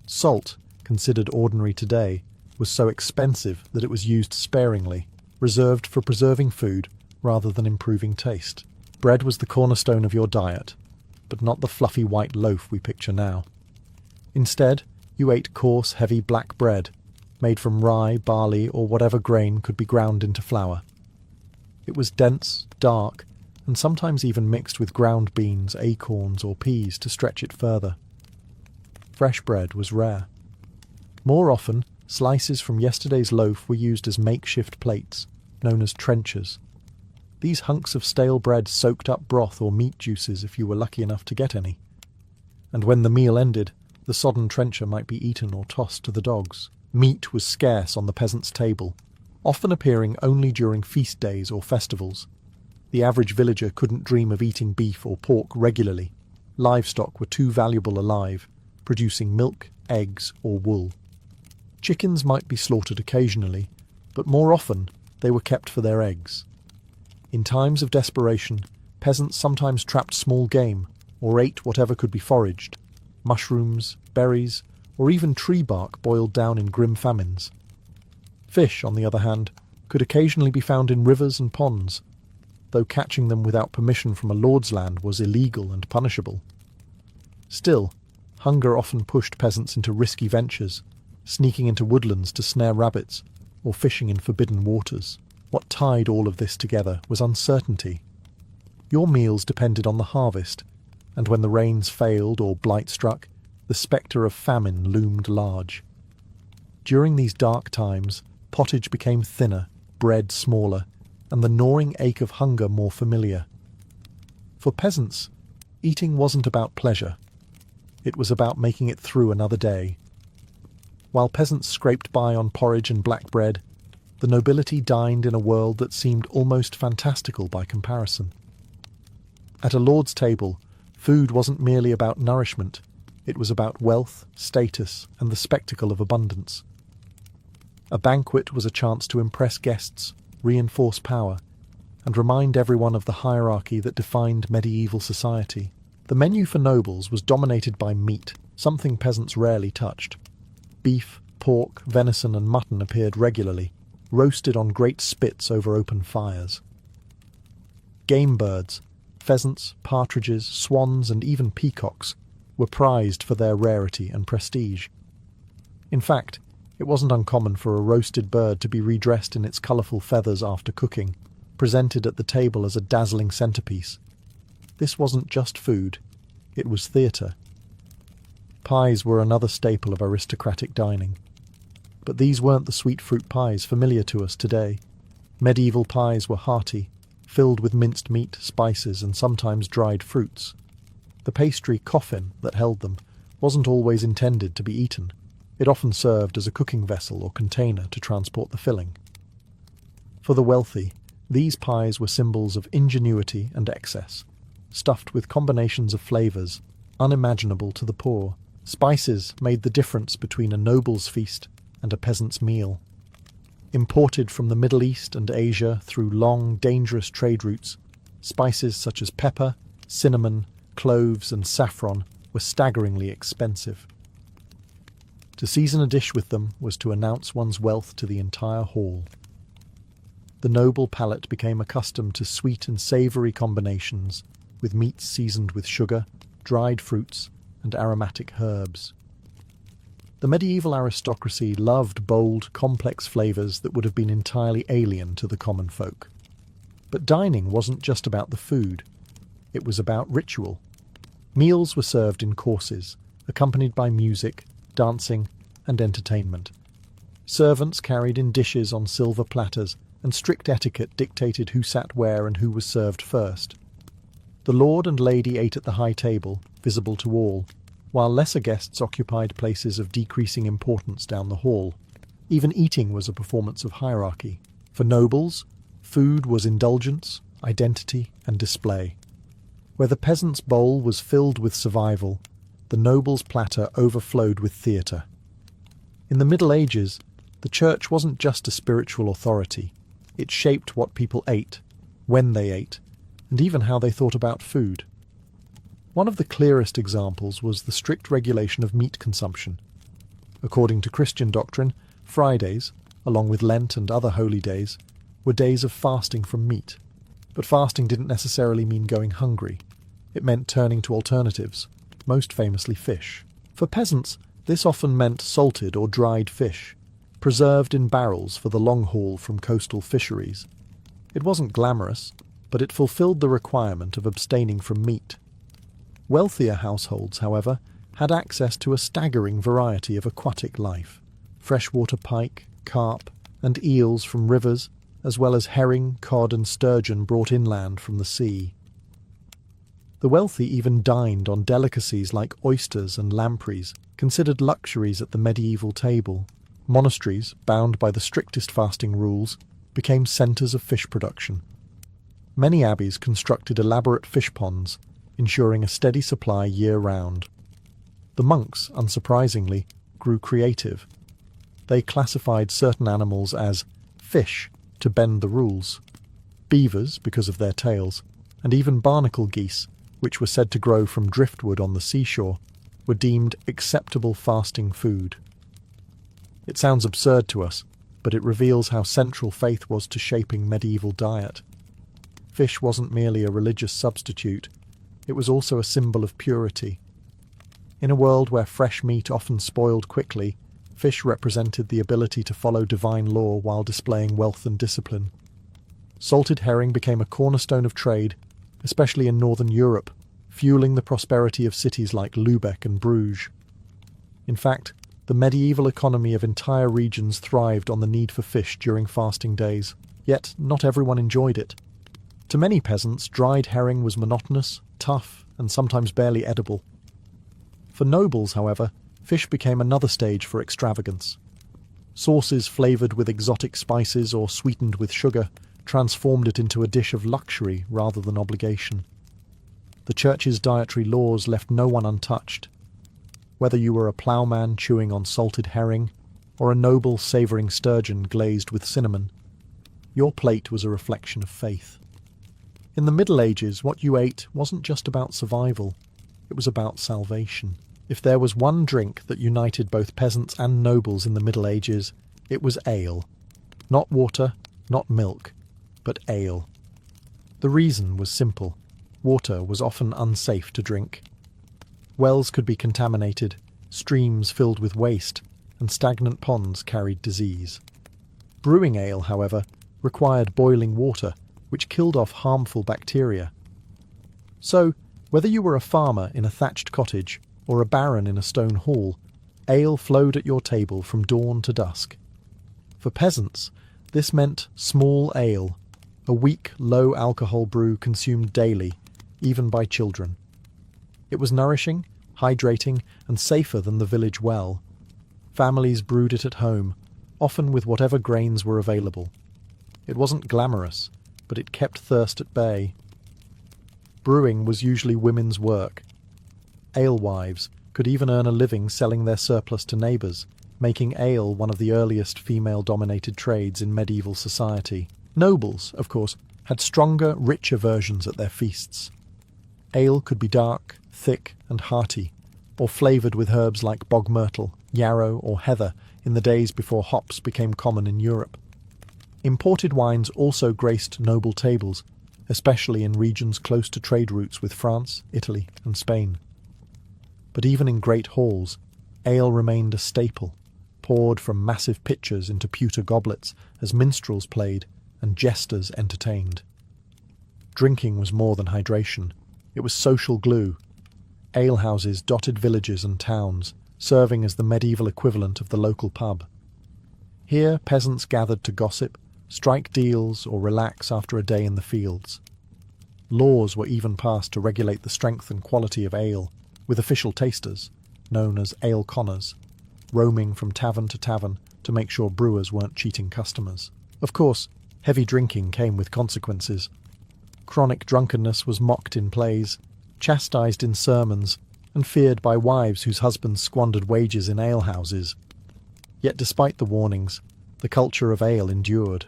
Salt, considered ordinary today, was so expensive that it was used sparingly, reserved for preserving food rather than improving taste. Bread was the cornerstone of your diet, but not the fluffy white loaf we picture now. Instead, you ate coarse, heavy black bread, made from rye, barley, or whatever grain could be ground into flour. It was dense, dark, and sometimes even mixed with ground beans, acorns, or peas to stretch it further. Fresh bread was rare. More often, slices from yesterday's loaf were used as makeshift plates, known as trenchers. These hunks of stale bread soaked up broth or meat juices if you were lucky enough to get any. And when the meal ended, the sodden trencher might be eaten or tossed to the dogs. Meat was scarce on the peasant's table, often appearing only during feast days or festivals. The average villager couldn't dream of eating beef or pork regularly. Livestock were too valuable alive, producing milk, eggs, or wool. Chickens might be slaughtered occasionally, but more often they were kept for their eggs. In times of desperation, peasants sometimes trapped small game or ate whatever could be foraged, mushrooms, berries, or even tree bark boiled down in grim famines. Fish, on the other hand, could occasionally be found in rivers and ponds, though catching them without permission from a lord's land was illegal and punishable. Still, hunger often pushed peasants into risky ventures, sneaking into woodlands to snare rabbits, or fishing in forbidden waters. What tied all of this together was uncertainty. Your meals depended on the harvest, and when the rains failed or blight struck, the spectre of famine loomed large. During these dark times, pottage became thinner, bread smaller, and the gnawing ache of hunger more familiar. For peasants, eating wasn't about pleasure. It was about making it through another day. While peasants scraped by on porridge and black bread, the nobility dined in a world that seemed almost fantastical by comparison. At a lord's table, food wasn't merely about nourishment, it was about wealth, status, and the spectacle of abundance. A banquet was a chance to impress guests, reinforce power, and remind everyone of the hierarchy that defined medieval society. The menu for nobles was dominated by meat, something peasants rarely touched. Beef, pork, venison, and mutton appeared regularly, roasted on great spits over open fires. Game birds, pheasants, partridges, swans, and even peacocks, were prized for their rarity and prestige. In fact, it wasn't uncommon for a roasted bird to be redressed in its colourful feathers after cooking, presented at the table as a dazzling centrepiece. This wasn't just food, it was theatre. Pies were another staple of aristocratic dining. But these weren't the sweet fruit pies familiar to us today. Medieval pies were hearty, filled with minced meat, spices, and sometimes dried fruits. The pastry coffin that held them wasn't always intended to be eaten. It often served as a cooking vessel or container to transport the filling. For the wealthy, these pies were symbols of ingenuity and excess. stuffed with combinations of flavours unimaginable to the poor. Spices made the difference between a noble's feast and a peasant's meal. Imported from the Middle East and Asia through long, dangerous trade routes, spices such as pepper, cinnamon, cloves and saffron were staggeringly expensive. To season a dish with them was to announce one's wealth to the entire hall. The noble palate became accustomed to sweet and savoury combinations, with meats seasoned with sugar, dried fruits, and aromatic herbs. The medieval aristocracy loved bold, complex flavours that would have been entirely alien to the common folk. But dining wasn't just about the food. It was about ritual. Meals were served in courses, accompanied by music, dancing, and entertainment. Servants carried in dishes on silver platters, and strict etiquette dictated who sat where and who was served first. The lord and lady ate at the high table, visible to all, while lesser guests occupied places of decreasing importance down the hall. Even eating was a performance of hierarchy. For nobles, food was indulgence, identity, and display. Where the peasant's bowl was filled with survival, the noble's platter overflowed with theatre. In the Middle Ages, the church wasn't just a spiritual authority. It shaped what people ate, when they ate, and even how they thought about food. One of the clearest examples was the strict regulation of meat consumption. According to Christian doctrine, Fridays, along with Lent and other holy days, were days of fasting from meat. But fasting didn't necessarily mean going hungry. It meant turning to alternatives, most famously fish. For peasants, this often meant salted or dried fish, preserved in barrels for the long haul from coastal fisheries. It wasn't glamorous, but it fulfilled the requirement of abstaining from meat. Wealthier households, however, had access to a staggering variety of aquatic life: freshwater pike, carp, and eels from rivers, as well as herring, cod, and sturgeon brought inland from the sea. The wealthy even dined on delicacies like oysters and lampreys, considered luxuries at the medieval table. Monasteries, bound by the strictest fasting rules, became centres of fish production. Many abbeys constructed elaborate fish ponds, ensuring a steady supply year-round. The monks, unsurprisingly, grew creative. They classified certain animals as fish to bend the rules, beavers because of their tails, and even barnacle geese, which were said to grow from driftwood on the seashore, were deemed acceptable fasting food. It sounds absurd to us, but it reveals how central faith was to shaping medieval diet. Fish wasn't merely a religious substitute, it was also a symbol of purity. In a world where fresh meat often spoiled quickly, fish represented the ability to follow divine law while displaying wealth and discipline. Salted herring became a cornerstone of trade, especially in northern Europe, fueling the prosperity of cities like Lübeck and Bruges. In fact, the medieval economy of entire regions thrived on the need for fish during fasting days, yet not everyone enjoyed it. To many peasants, dried herring was monotonous, tough, and sometimes barely edible. For nobles, however, fish became another stage for extravagance. Sauces flavoured with exotic spices or sweetened with sugar transformed it into a dish of luxury rather than obligation. The church's dietary laws left no one untouched. Whether you were a ploughman chewing on salted herring, or a noble savouring sturgeon glazed with cinnamon, your plate was a reflection of faith. In the Middle Ages, what you ate wasn't just about survival, it was about salvation. If there was one drink that united both peasants and nobles in the Middle Ages, it was ale. Not water, not milk, but ale. The reason was simple. Water was often unsafe to drink. Wells could be contaminated, streams filled with waste, and stagnant ponds carried disease. Brewing ale, however, required boiling water, which killed off harmful bacteria. So, whether you were a farmer in a thatched cottage or a baron in a stone hall, ale flowed at your table from dawn to dusk. For peasants, this meant small ale, a weak, low-alcohol brew consumed daily, even by children. It was nourishing, hydrating, and safer than the village well. Families brewed it at home, often with whatever grains were available. It wasn't glamorous, but it kept thirst at bay. Brewing was usually women's work. Alewives could even earn a living selling their surplus to neighbours, making ale one of the earliest female-dominated trades in medieval society. Nobles, of course, had stronger, richer versions at their feasts. Ale could be dark, thick and hearty, or flavoured with herbs like bog myrtle, yarrow or heather in the days before hops became common in Europe. Imported wines also graced noble tables, especially in regions close to trade routes with France, Italy and Spain. But even in great halls, ale remained a staple, poured from massive pitchers into pewter goblets as minstrels played and jesters entertained. Drinking was more than hydration. It was social glue. Alehouses dotted villages and towns, serving as the medieval equivalent of the local pub. Here peasants gathered to gossip, strike deals or relax after a day in the fields. Laws were even passed to regulate the strength and quality of ale, with official tasters, known as ale conners, roaming from tavern to tavern to make sure brewers weren't cheating customers. Of course, heavy drinking came with consequences. Chronic drunkenness was mocked in plays, chastised in sermons, and feared by wives whose husbands squandered wages in alehouses. Yet despite the warnings, the culture of ale endured.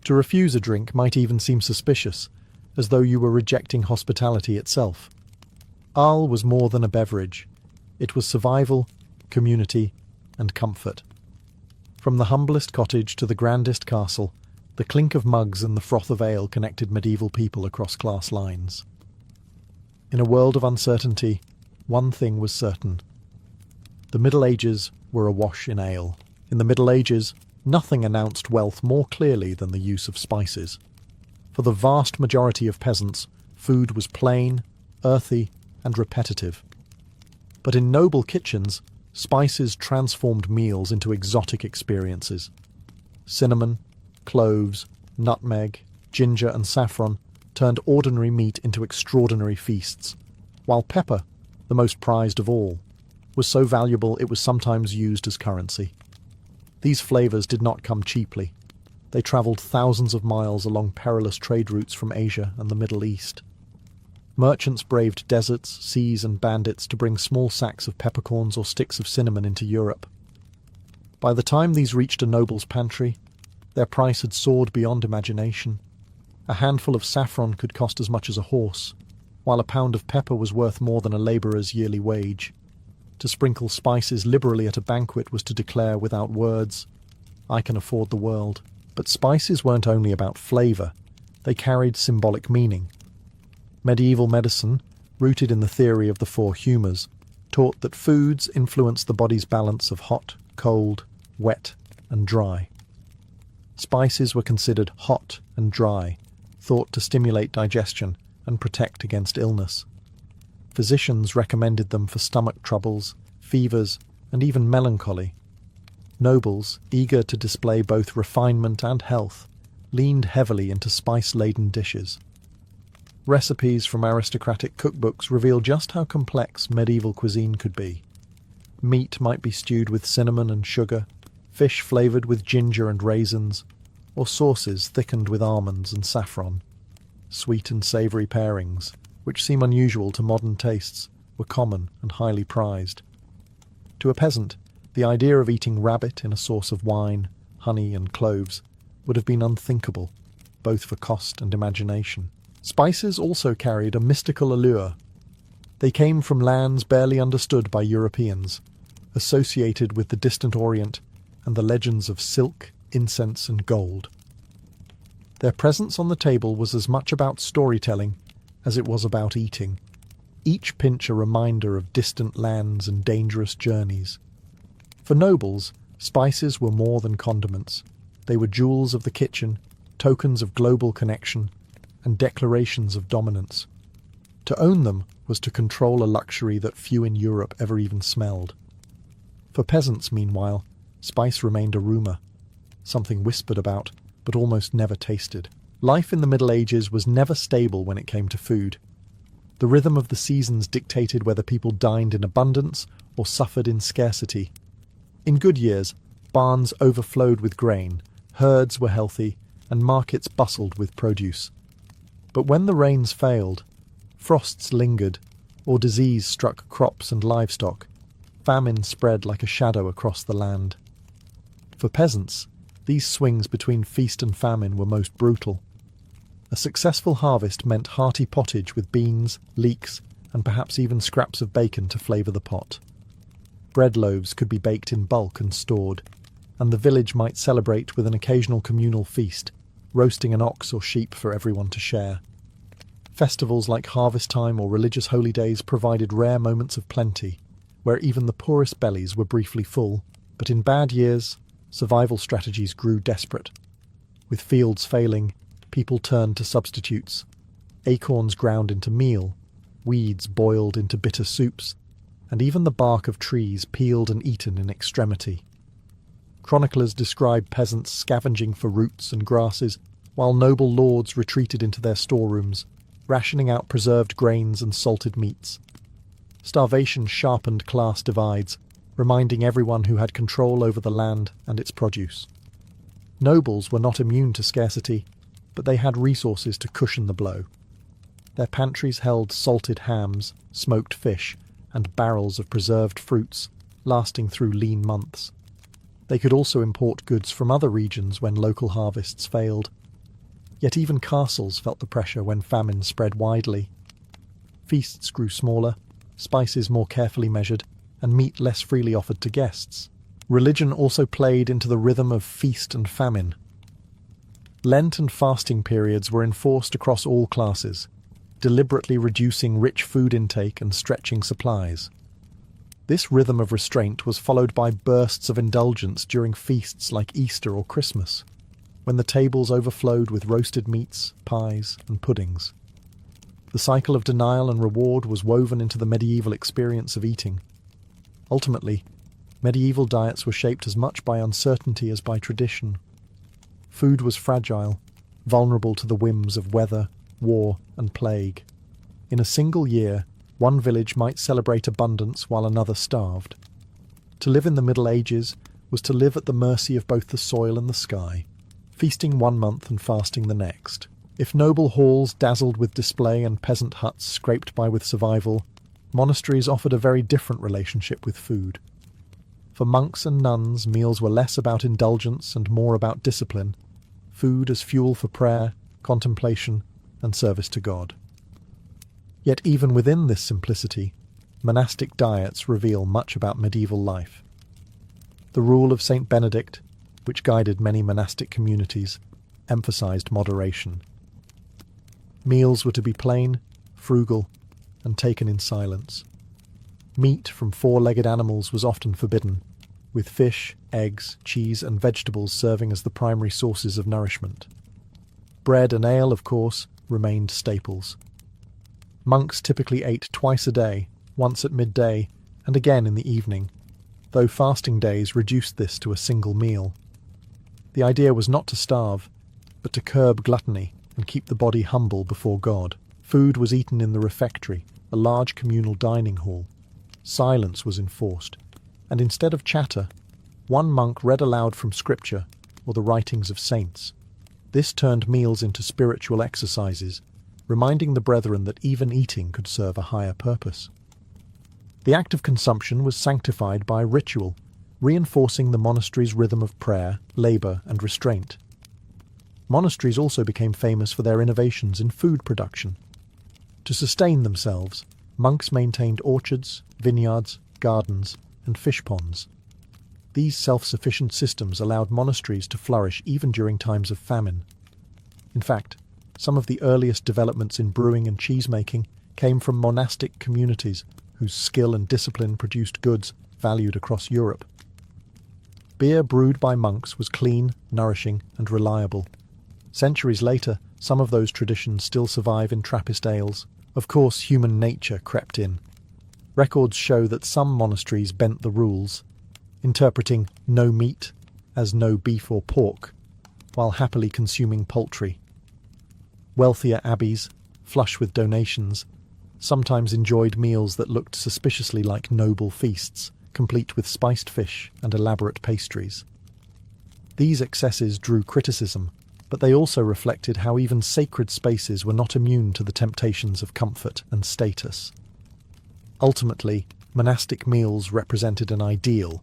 To refuse a drink might even seem suspicious, as though you were rejecting hospitality itself. Ale was more than a beverage. It was survival, community, and comfort. From the humblest cottage to the grandest castle, the clink of mugs and the froth of ale connected medieval people across class lines. In a world of uncertainty, one thing was certain. The Middle Ages were awash in ale. In the Middle Ages, nothing announced wealth more clearly than the use of spices. For the vast majority of peasants, food was plain, earthy, and repetitive. But in noble kitchens, spices transformed meals into exotic experiences. Cinnamon, cloves, nutmeg, ginger and saffron turned ordinary meat into extraordinary feasts, while pepper, the most prized of all, was so valuable it was sometimes used as currency. These flavours did not come cheaply. They travelled thousands of miles along perilous trade routes from Asia and the Middle East. Merchants braved deserts, seas and bandits to bring small sacks of peppercorns or sticks of cinnamon into Europe. By the time these reached a noble's pantry, their price had soared beyond imagination. A handful of saffron could cost as much as a horse, while a pound of pepper was worth more than a labourer's yearly wage. To sprinkle spices liberally at a banquet was to declare without words, "I can afford the world." But spices weren't only about flavour, they carried symbolic meaning. Medieval medicine, rooted in the theory of the four humours, taught that foods influence the body's balance of hot, cold, wet, and dry. Spices were considered hot and dry, thought to stimulate digestion and protect against illness. Physicians recommended them for stomach troubles, fevers, and even melancholy. Nobles, eager to display both refinement and health, leaned heavily into spice-laden dishes. Recipes from aristocratic cookbooks reveal just how complex medieval cuisine could be. Meat might be stewed with cinnamon and sugar, fish flavoured with ginger and raisins, or sauces thickened with almonds and saffron. Sweet and savoury pairings, which seem unusual to modern tastes, were common and highly prized. To a peasant, the idea of eating rabbit in a sauce of wine, honey and cloves would have been unthinkable, both for cost and imagination. Spices also carried a mystical allure. They came from lands barely understood by Europeans, associated with the distant Orient and the legends of silk, incense and gold. Their presence on the table was as much about storytelling as it was about eating, each pinch a reminder of distant lands and dangerous journeys. For nobles, spices were more than condiments. They were jewels of the kitchen, tokens of global connection, and declarations of dominance. To own them was to control a luxury that few in Europe ever even smelled. For peasants, meanwhile, spice remained a rumour, something whispered about, but almost never tasted. Life in the Middle Ages was never stable when it came to food. The rhythm of the seasons dictated whether people dined in abundance or suffered in scarcity. In good years, barns overflowed with grain, herds were healthy, and markets bustled with produce. But when the rains failed, Frosts lingered, or disease struck crops and livestock. Famine spread like a shadow across the land. For peasants, these swings between feast and famine were most brutal. A successful harvest meant hearty pottage with beans, leeks, and perhaps even scraps of bacon to flavour the pot. Bread loaves could be baked in bulk and stored, and the village might celebrate with an occasional communal feast, roasting an ox or sheep for everyone to share. Festivals like harvest time or religious holy days provided rare moments of plenty, where even the poorest bellies were briefly full, but in bad years, survival strategies grew desperate. With fields failing, people turned to substitutes. Acorns ground into meal, weeds boiled into bitter soups, and even the bark of trees peeled and eaten in extremity. Chroniclers describe peasants scavenging for roots and grasses, while noble lords retreated into their storerooms, rationing out preserved grains and salted meats. Starvation sharpened class divides, reminding everyone who had control over the land and its produce. Nobles were not immune to scarcity, but they had resources to cushion the blow. Their pantries held salted hams, smoked fish, and barrels of preserved fruits, lasting through lean months. They could also import goods from other regions when local harvests failed. Yet even castles felt the pressure when famine spread widely. Feasts grew smaller, spices more carefully measured, and meat less freely offered to guests. Religion also played into the rhythm of feast and famine. Lent and fasting periods were enforced across all classes, deliberately reducing rich food intake and stretching supplies. This rhythm of restraint was followed by bursts of indulgence during feasts like Easter or Christmas, when the tables overflowed with roasted meats, pies, and puddings. The cycle of denial and reward was woven into the medieval experience of eating. Ultimately, medieval diets were shaped as much by uncertainty as by tradition. Food was fragile, vulnerable to the whims of weather, war, and plague. In a single year, one village might celebrate abundance while another starved. To live in the Middle Ages was to live at the mercy of both the soil and the sky, feasting one month and fasting the next. If noble halls dazzled with display and peasant huts scraped by with survival, monasteries offered a very different relationship with food. For monks and nuns, meals were less about indulgence and more about discipline, food as fuel for prayer, contemplation, and service to God. Yet even within this simplicity, monastic diets reveal much about medieval life. The rule of Saint Benedict, which guided many monastic communities, emphasized moderation. Meals were to be plain, frugal, and taken in silence. Meat from four-legged animals was often forbidden, with fish, eggs, cheese, and vegetables serving as the primary sources of nourishment. Bread and ale, of course, remained staples. Monks typically ate twice a day, once at midday, and again in the evening, though fasting days reduced this to a single meal. The idea was not to starve, but to curb gluttony and keep the body humble before God. Food was eaten in the refectory, a large communal dining hall. Silence was enforced, and instead of chatter, one monk read aloud from scripture or the writings of saints. This turned meals into spiritual exercises, reminding the brethren that even eating could serve a higher purpose. The act of consumption was sanctified by ritual, reinforcing the monastery's rhythm of prayer, labour, and restraint. Monasteries also became famous for their innovations in food production. To sustain themselves, monks maintained orchards, vineyards, gardens, and fish ponds. These self-sufficient systems allowed monasteries to flourish even during times of famine. In fact, some of the earliest developments in brewing and cheese-making came from monastic communities whose skill and discipline produced goods valued across Europe. Beer brewed by monks was clean, nourishing, and reliable. Centuries later, some of those traditions still survive in Trappist ales. Of course, human nature crept in. Records show that some monasteries bent the rules, interpreting no meat as no beef or pork, while happily consuming poultry. Wealthier abbeys, flush with donations, sometimes enjoyed meals that looked suspiciously like noble feasts, complete with spiced fish and elaborate pastries. These excesses drew criticism, but they also reflected how even sacred spaces were not immune to the temptations of comfort and status. Ultimately, monastic meals represented an ideal: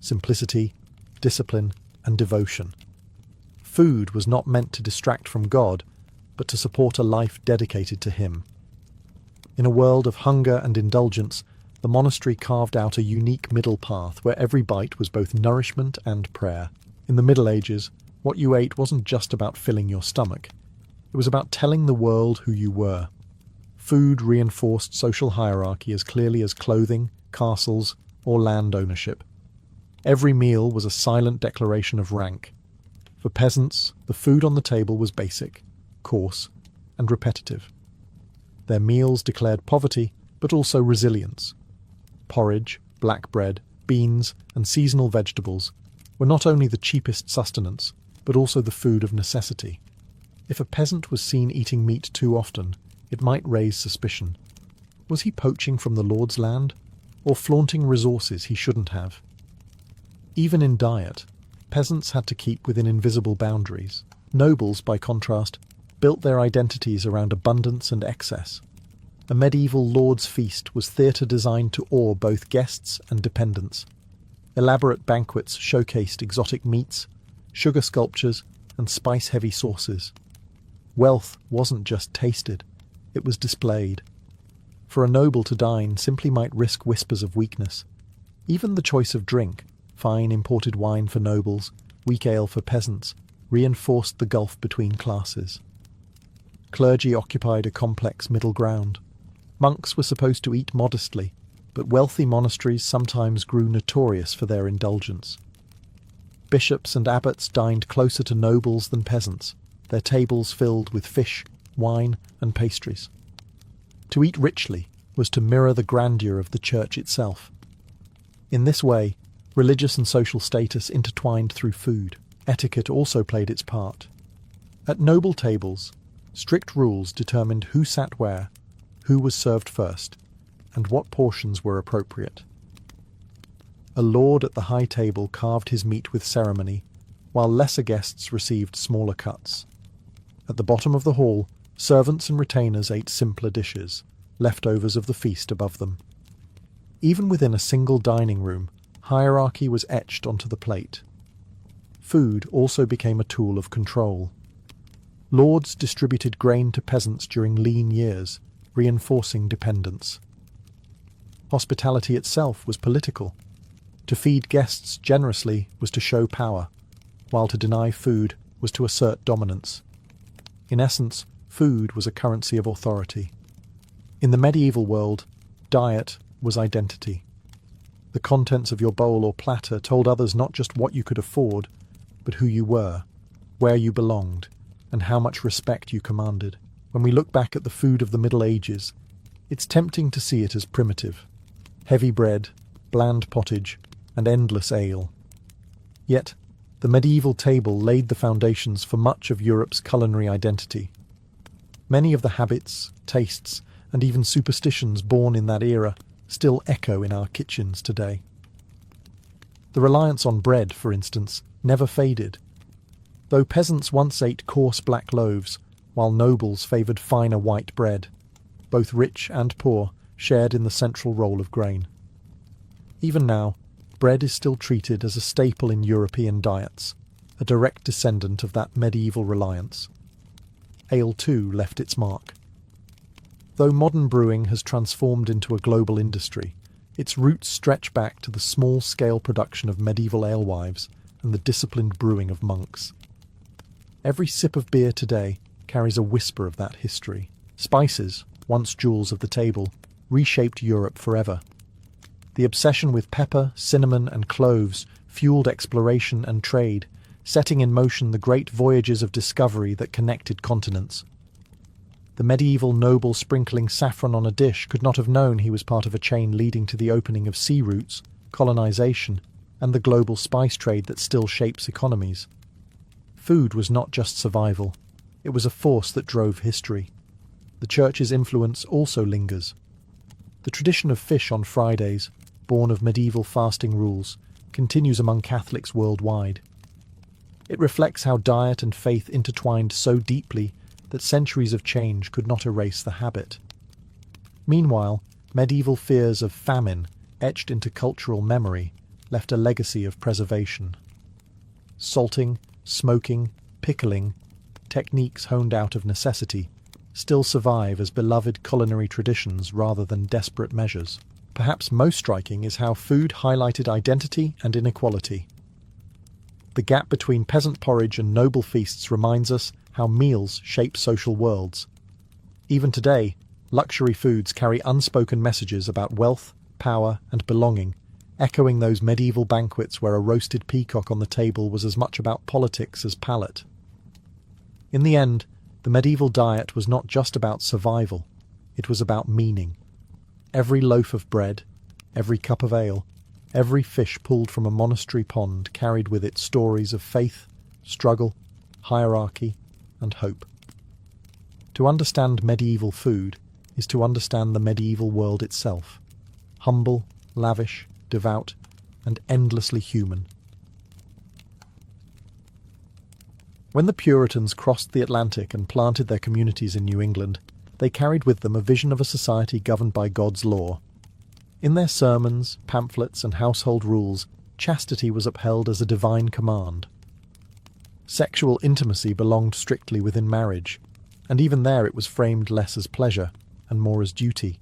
simplicity, discipline, and devotion. Food was not meant to distract from God, but to support a life dedicated to Him. In a world of hunger and indulgence, the monastery carved out a unique middle path where every bite was both nourishment and prayer. In the Middle Ages, what you ate wasn't just about filling your stomach. It was about telling the world who you were. Food reinforced social hierarchy as clearly as clothing, castles, or land ownership. Every meal was a silent declaration of rank. For peasants, the food on the table was basic, coarse, and repetitive. Their meals declared poverty, but also resilience. Porridge, black bread, beans, and seasonal vegetables were not only the cheapest sustenance, but also the food of necessity. If a peasant was seen eating meat too often, it might raise suspicion. Was he poaching from the Lord's land, or flaunting resources he shouldn't have? Even in diet, peasants had to keep within invisible boundaries. Nobles, by contrast, built their identities around abundance and excess. A medieval lord's feast was theatre designed to awe both guests and dependents. Elaborate banquets showcased exotic meats, sugar sculptures, and spice-heavy sauces. Wealth wasn't just tasted, it was displayed. For a noble to dine simply might risk whispers of weakness. Even the choice of drink, fine imported wine for nobles, weak ale for peasants, reinforced the gulf between classes. Clergy occupied a complex middle ground. Monks were supposed to eat modestly, but wealthy monasteries sometimes grew notorious for their indulgence. Bishops and abbots dined closer to nobles than peasants, their tables filled with fish, wine, and pastries. To eat richly was to mirror the grandeur of the church itself. In this way, religious and social status intertwined through food. Etiquette also played its part. At noble tables, strict rules determined who sat where, who was served first, and what portions were appropriate. A lord at the high table carved his meat with ceremony, while lesser guests received smaller cuts. At the bottom of the hall, servants and retainers ate simpler dishes, leftovers of the feast above them. Even within a single dining room, hierarchy was etched onto the plate. Food also became a tool of control. Lords distributed grain to peasants during lean years, reinforcing dependence. Hospitality itself was political. To feed guests generously was to show power, while to deny food was to assert dominance. In essence, food was a currency of authority. In the medieval world, diet was identity. The contents of your bowl or platter told others not just what you could afford, but who you were, where you belonged, and how much respect you commanded. When we look back at the food of the Middle Ages, it's tempting to see it as primitive. Heavy bread, bland pottage, and endless ale. Yet, the medieval table laid the foundations for much of Europe's culinary identity. Many of the habits, tastes, and even superstitions born in that era still echo in our kitchens today. The reliance on bread, for instance, never faded. Though peasants once ate coarse black loaves, while nobles favoured finer white bread, both rich and poor shared in the central role of grain. Even now, bread is still treated as a staple in European diets, a direct descendant of that medieval reliance. Ale too left its mark. Though modern brewing has transformed into a global industry, its roots stretch back to the small-scale production of medieval alewives and the disciplined brewing of monks. Every sip of beer today carries a whisper of that history. Spices, once jewels of the table, reshaped Europe forever. The obsession with pepper, cinnamon, and cloves fueled exploration and trade, setting in motion the great voyages of discovery that connected continents. The medieval noble sprinkling saffron on a dish could not have known he was part of a chain leading to the opening of sea routes, colonization, and the global spice trade that still shapes economies. Food was not just survival, it was a force that drove history. The Church's influence also lingers. The tradition of fish on Fridays, born of medieval fasting rules, continues among Catholics worldwide. It reflects how diet and faith intertwined so deeply that centuries of change could not erase the habit. Meanwhile, medieval fears of famine, etched into cultural memory, left a legacy of preservation. Salting, smoking, pickling, techniques honed out of necessity, still survive as beloved culinary traditions rather than desperate measures. Perhaps most striking is how food highlighted identity and inequality. The gap between peasant porridge and noble feasts reminds us how meals shape social worlds. Even today, luxury foods carry unspoken messages about wealth, power, and belonging, echoing those medieval banquets where a roasted peacock on the table was as much about politics as palate. In the end, the medieval diet was not just about survival, it was about meaning. Every loaf of bread, every cup of ale, every fish pulled from a monastery pond carried with it stories of faith, struggle, hierarchy, and hope. To understand medieval food is to understand the medieval world itself, humble, lavish, devout, and endlessly human. When the Puritans crossed the Atlantic and planted their communities in New England, they carried with them a vision of a society governed by God's law. In their sermons, pamphlets, and household rules, chastity was upheld as a divine command. Sexual intimacy belonged strictly within marriage, and even there it was framed less as pleasure and more as duty,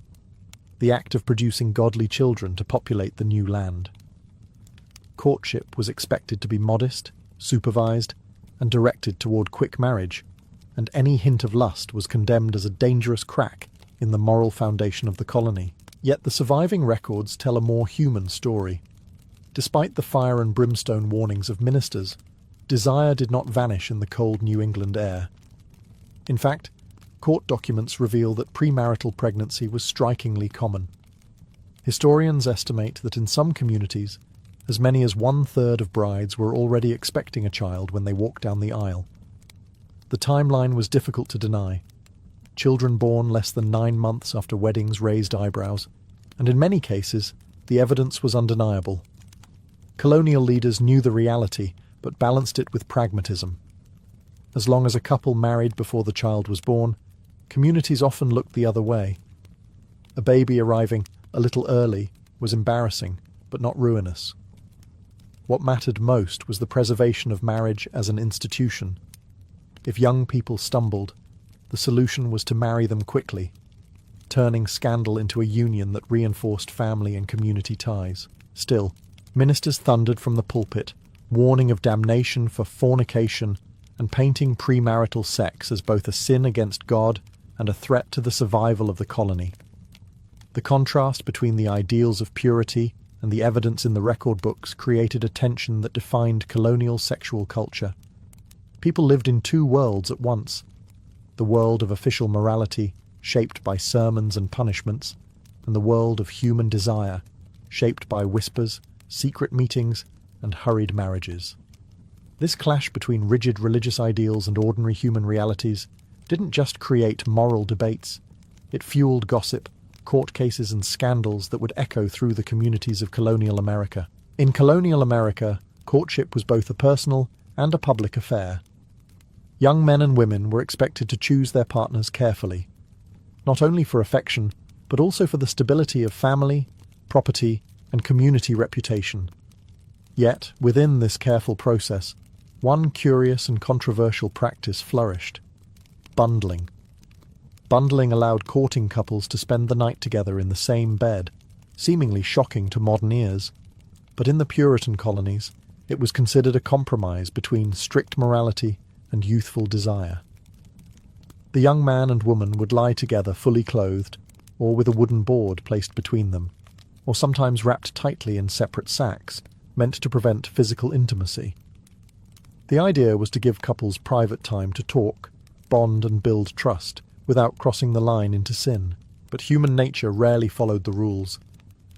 the act of producing godly children to populate the new land. Courtship was expected to be modest, supervised, and directed toward quick marriage, and any hint of lust was condemned as a dangerous crack in the moral foundation of the colony. Yet the surviving records tell a more human story. Despite the fire and brimstone warnings of ministers, desire did not vanish in the cold New England air. In fact, court documents reveal that premarital pregnancy was strikingly common. Historians estimate that in some communities, as many as 1/3 of brides were already expecting a child when they walked down the aisle. The timeline was difficult to deny. Children born less than 9 months after weddings raised eyebrows, and in many cases, the evidence was undeniable. Colonial leaders knew the reality, but balanced it with pragmatism. As long as a couple married before the child was born, communities often looked the other way. A baby arriving a little early was embarrassing, but not ruinous. What mattered most was the preservation of marriage as an institution. If young people stumbled, the solution was to marry them quickly, turning scandal into a union that reinforced family and community ties. Still, ministers thundered from the pulpit, warning of damnation for fornication and painting premarital sex as both a sin against God and a threat to the survival of the colony. The contrast between the ideals of purity and the evidence in the record books created a tension that defined colonial sexual culture. People lived in two worlds at once: the world of official morality, shaped by sermons and punishments, and the world of human desire, shaped by whispers, secret meetings, and hurried marriages. This clash between rigid religious ideals and ordinary human realities didn't just create moral debates, it fueled gossip, court cases, and scandals that would echo through the communities of colonial America. In colonial America, courtship was both a personal and a public affair. Young men and women were expected to choose their partners carefully, not only for affection, but also for the stability of family, property, and community reputation. Yet, within this careful process, one curious and controversial practice flourished: bundling. Bundling allowed courting couples to spend the night together in the same bed, seemingly shocking to modern ears. But in the Puritan colonies, it was considered a compromise between strict morality and youthful desire. The young man and woman would lie together fully clothed, or with a wooden board placed between them, or sometimes wrapped tightly in separate sacks, meant to prevent physical intimacy. The idea was to give couples private time to talk, bond, and build trust, without crossing the line into sin. But human nature rarely followed the rules.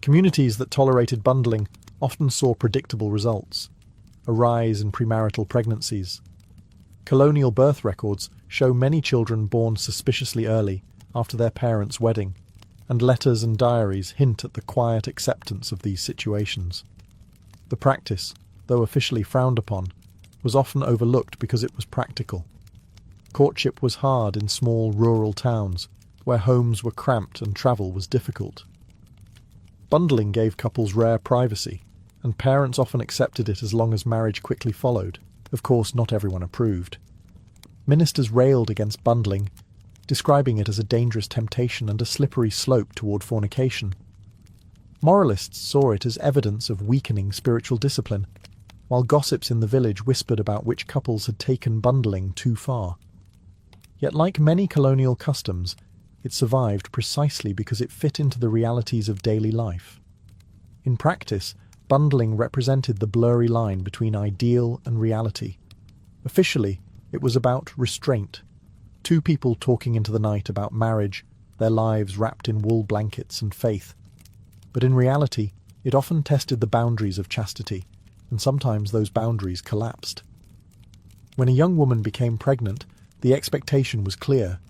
Communities that tolerated bundling often saw predictable results: a rise in premarital pregnancies. Colonial birth records show many children born suspiciously early after their parents' wedding, and letters and diaries hint at the quiet acceptance of these situations. The practice, though officially frowned upon, was often overlooked because it was practical. Courtship was hard in small rural towns, where homes were cramped and travel was difficult. Bundling gave couples rare privacy, and parents often accepted it as long as marriage quickly followed. Of course, not everyone approved. Ministers railed against bundling, describing it as a dangerous temptation and a slippery slope toward fornication. Moralists saw it as evidence of weakening spiritual discipline, while gossips in the village whispered about which couples had taken bundling too far. Yet, like many colonial customs, it survived precisely because it fit into the realities of daily life. In practice, bundling represented the blurry line between ideal and reality. Officially, it was about restraint. Two people talking into the night about marriage, their lives wrapped in wool blankets and faith. But in reality, it often tested the boundaries of chastity, and sometimes those boundaries collapsed. When a young woman became pregnant, the expectation was clear.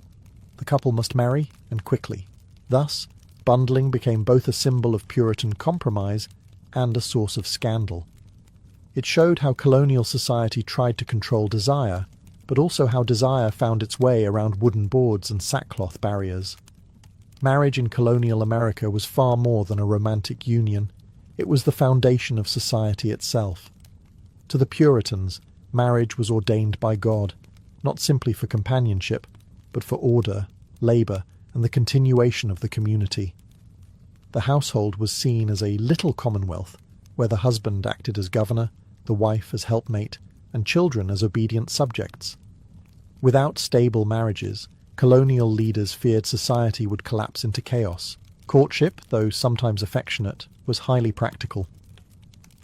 The couple must marry, and quickly. Thus, bundling became both a symbol of Puritan compromise and a source of scandal. It showed how colonial society tried to control desire, but also how desire found its way around wooden boards and sackcloth barriers. Marriage in colonial America was far more than a romantic union. It was the foundation of society itself. To the Puritans, marriage was ordained by God, not simply for companionship, but for order, labour, and the continuation of the community. The household was seen as a little commonwealth, where the husband acted as governor, the wife as helpmate, and children as obedient subjects. Without stable marriages, colonial leaders feared society would collapse into chaos. Courtship, though sometimes affectionate, was highly practical.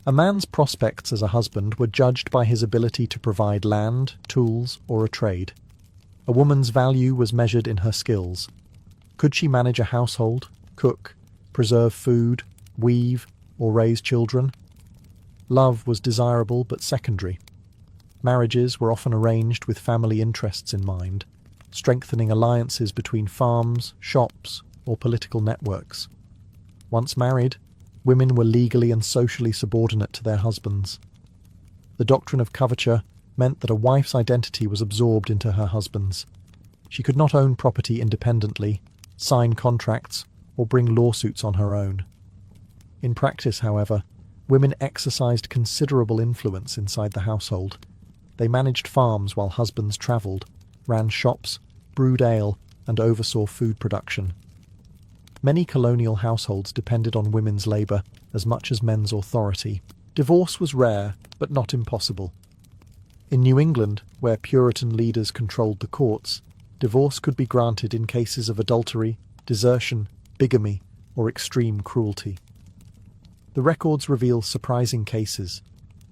A man's prospects as a husband were judged by his ability to provide land, tools, or a trade. A woman's value was measured in her skills. Could she manage a household, cook, preserve food, weave, or raise children? Love was desirable but secondary. Marriages were often arranged with family interests in mind, strengthening alliances between farms, shops, or political networks. Once married, women were legally and socially subordinate to their husbands. The doctrine of coverture meant that a wife's identity was absorbed into her husband's. She could not own property independently, sign contracts, or bring lawsuits on her own. In practice, however, women exercised considerable influence inside the household. They managed farms while husbands travelled, ran shops, brewed ale, and oversaw food production. Many colonial households depended on women's labour as much as men's authority. Divorce was rare, but not impossible. In New England, where Puritan leaders controlled the courts, divorce could be granted in cases of adultery, desertion, bigamy, or extreme cruelty. The records reveal surprising cases: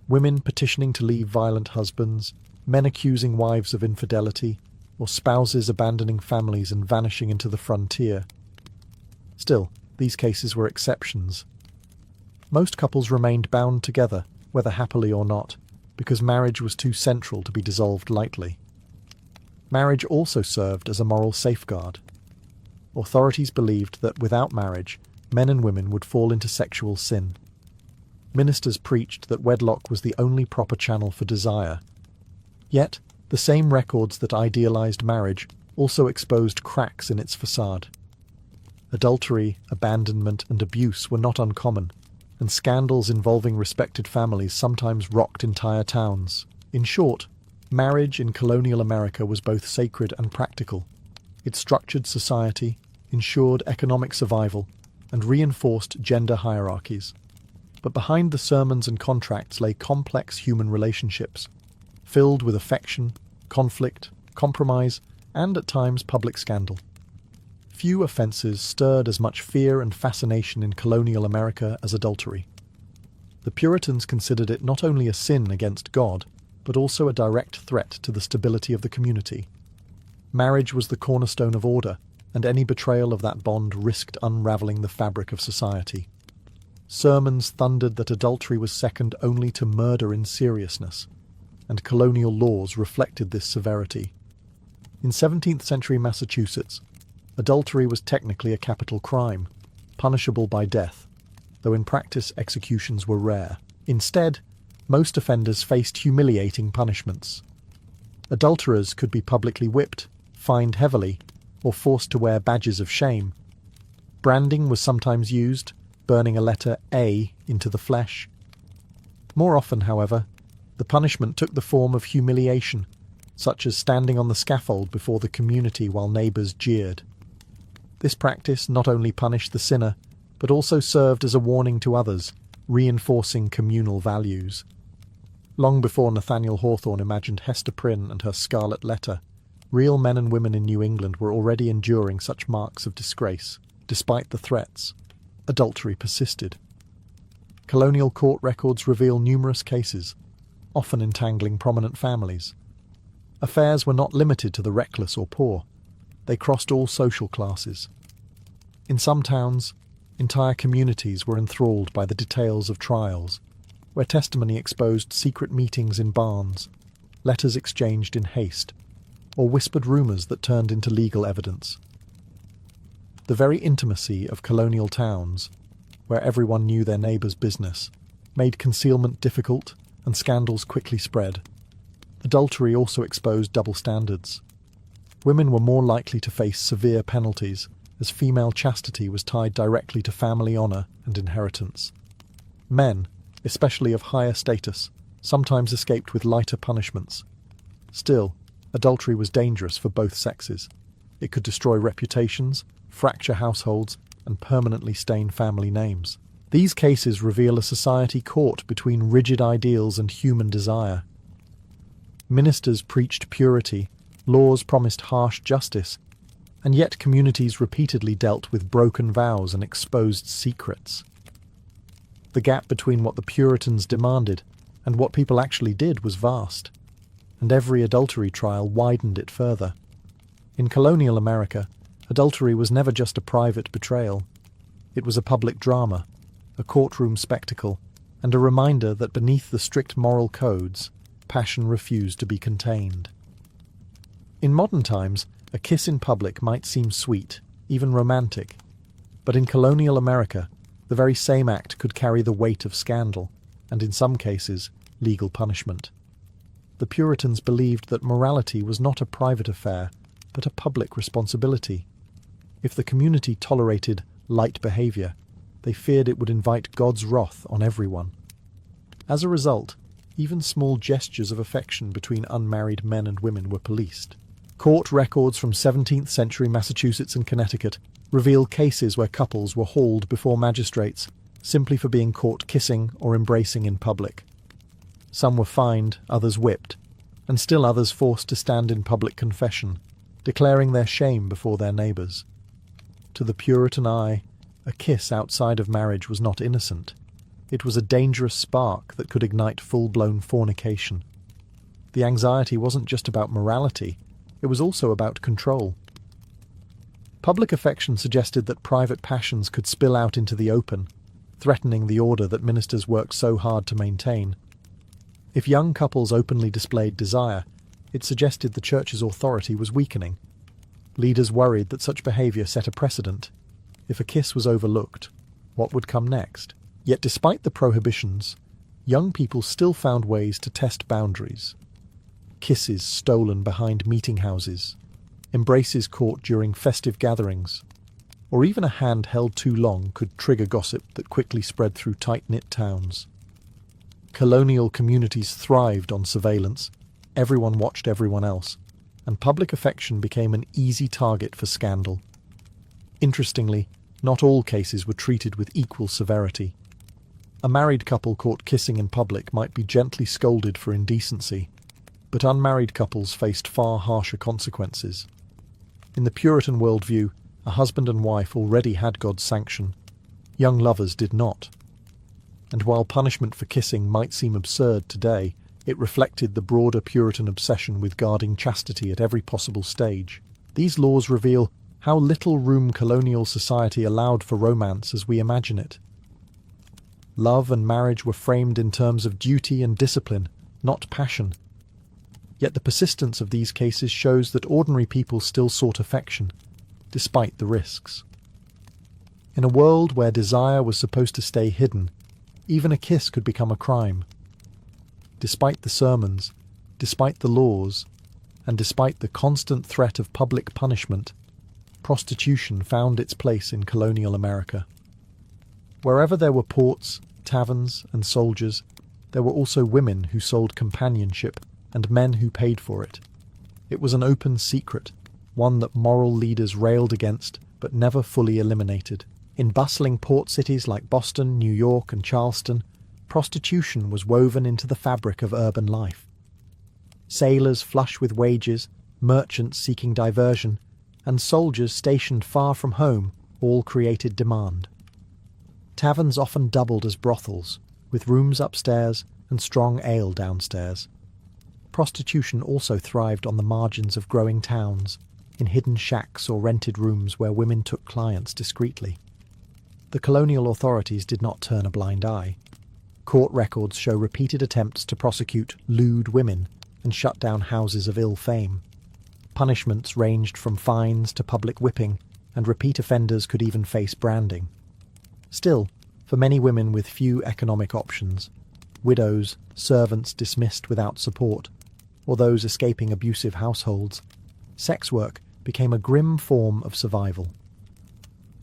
women petitioning to leave violent husbands, men accusing wives of infidelity, or spouses abandoning families and vanishing into the frontier. Still, these cases were exceptions. Most couples remained bound together, whether happily or not, because marriage was too central to be dissolved lightly. Marriage also served as a moral safeguard. Authorities believed that without marriage, men and women would fall into sexual sin. Ministers preached that wedlock was the only proper channel for desire. Yet, the same records that idealized marriage also exposed cracks in its facade. Adultery, abandonment, and abuse were not uncommon, and scandals involving respected families sometimes rocked entire towns. In short, marriage in colonial America was both sacred and practical. It structured society, ensured economic survival, and reinforced gender hierarchies. But behind the sermons and contracts lay complex human relationships, filled with affection, conflict, compromise, and at times public scandal. Few offences stirred as much fear and fascination in colonial America as adultery. The Puritans considered it not only a sin against God, but also a direct threat to the stability of the community. Marriage was the cornerstone of order, and any betrayal of that bond risked unravelling the fabric of society. Sermons thundered that adultery was second only to murder in seriousness, and colonial laws reflected this severity. In 17th century Massachusetts, adultery was technically a capital crime, punishable by death, though in practice executions were rare. Instead, Most offenders faced humiliating punishments. Adulterers could be publicly whipped, fined heavily, or forced to wear badges of shame. Branding was sometimes used, burning a letter A into the flesh. More often, however, the punishment took the form of humiliation, such as standing on the scaffold before the community while neighbours jeered. This practice not only punished the sinner, but also served as a warning to others, reinforcing communal values. Long before Nathaniel Hawthorne imagined Hester Prynne and her scarlet letter, real men and women in New England were already enduring such marks of disgrace. Despite the threats, adultery persisted. Colonial court records reveal numerous cases, often entangling prominent families. Affairs were not limited to the reckless or poor. They crossed all social classes. In some towns, entire communities were enthralled by the details of trials, where testimony exposed secret meetings in barns, letters exchanged in haste, or whispered rumours that turned into legal evidence. The very intimacy of colonial towns, where everyone knew their neighbour's business, made concealment difficult and scandals quickly spread. Adultery also exposed double standards. Women were more likely to face severe penalties, as female chastity was tied directly to family honour and inheritance. Men, especially of higher status, sometimes escaped with lighter punishments. Still, adultery was dangerous for both sexes. It could destroy reputations, fracture households, and permanently stain family names. These cases reveal a society caught between rigid ideals and human desire. Ministers preached purity, laws promised harsh justice, and yet communities repeatedly dealt with broken vows and exposed secrets. The gap between what the Puritans demanded and what people actually did was vast, and every adultery trial widened it further. In colonial America, adultery was never just a private betrayal. It was a public drama, a courtroom spectacle, and a reminder that beneath the strict moral codes, passion refused to be contained. In modern times, a kiss in public might seem sweet, even romantic, but in colonial America, the very same act could carry the weight of scandal, and in some cases, legal punishment. The Puritans believed that morality was not a private affair, but a public responsibility. If the community tolerated light behaviour, they feared it would invite God's wrath on everyone. As a result, even small gestures of affection between unmarried men and women were policed. Court records from 17th century Massachusetts and Connecticut reveal cases where couples were hauled before magistrates simply for being caught kissing or embracing in public. Some were fined, others whipped, and still others forced to stand in public confession, declaring their shame before their neighbours. To the Puritan eye, a kiss outside of marriage was not innocent. It was a dangerous spark that could ignite full-blown fornication. The anxiety wasn't just about morality, it was also about control. Public affection suggested that private passions could spill out into the open, threatening the order that ministers worked so hard to maintain. If young couples openly displayed desire, it suggested the church's authority was weakening. Leaders worried that such behaviour set a precedent. If a kiss was overlooked, what would come next? Yet despite the prohibitions, young people still found ways to test boundaries. Kisses stolen behind meeting houses, embraces caught during festive gatherings, or even a hand held too long could trigger gossip that quickly spread through tight-knit towns. Colonial communities thrived on surveillance, everyone watched everyone else, and public affection became an easy target for scandal. Interestingly, not all cases were treated with equal severity. A married couple caught kissing in public might be gently scolded for indecency, but unmarried couples faced far harsher consequences. In the Puritan worldview, a husband and wife already had God's sanction. Young lovers did not. And while punishment for kissing might seem absurd today, it reflected the broader Puritan obsession with guarding chastity at every possible stage. These laws reveal how little room colonial society allowed for romance as we imagine it. Love and marriage were framed in terms of duty and discipline, not passion. Yet the persistence of these cases shows that ordinary people still sought affection, despite the risks. In a world where desire was supposed to stay hidden, even a kiss could become a crime. Despite the sermons, despite the laws, and despite the constant threat of public punishment, prostitution found its place in colonial America. Wherever there were ports, taverns, and soldiers, there were also women who sold companionship and men who paid for it. It was an open secret, one that moral leaders railed against but never fully eliminated. In bustling port cities like Boston, New York, and Charleston, prostitution was woven into the fabric of urban life. Sailors flush with wages, merchants seeking diversion, and soldiers stationed far from home all created demand. Taverns often doubled as brothels, with rooms upstairs and strong ale downstairs. Prostitution also thrived on the margins of growing towns, in hidden shacks or rented rooms where women took clients discreetly. The colonial authorities did not turn a blind eye. Court records show repeated attempts to prosecute lewd women and shut down houses of ill fame. Punishments ranged from fines to public whipping, and repeat offenders could even face branding. Still, for many women with few economic options, widows, servants dismissed without support, or those escaping abusive households, sex work became a grim form of survival.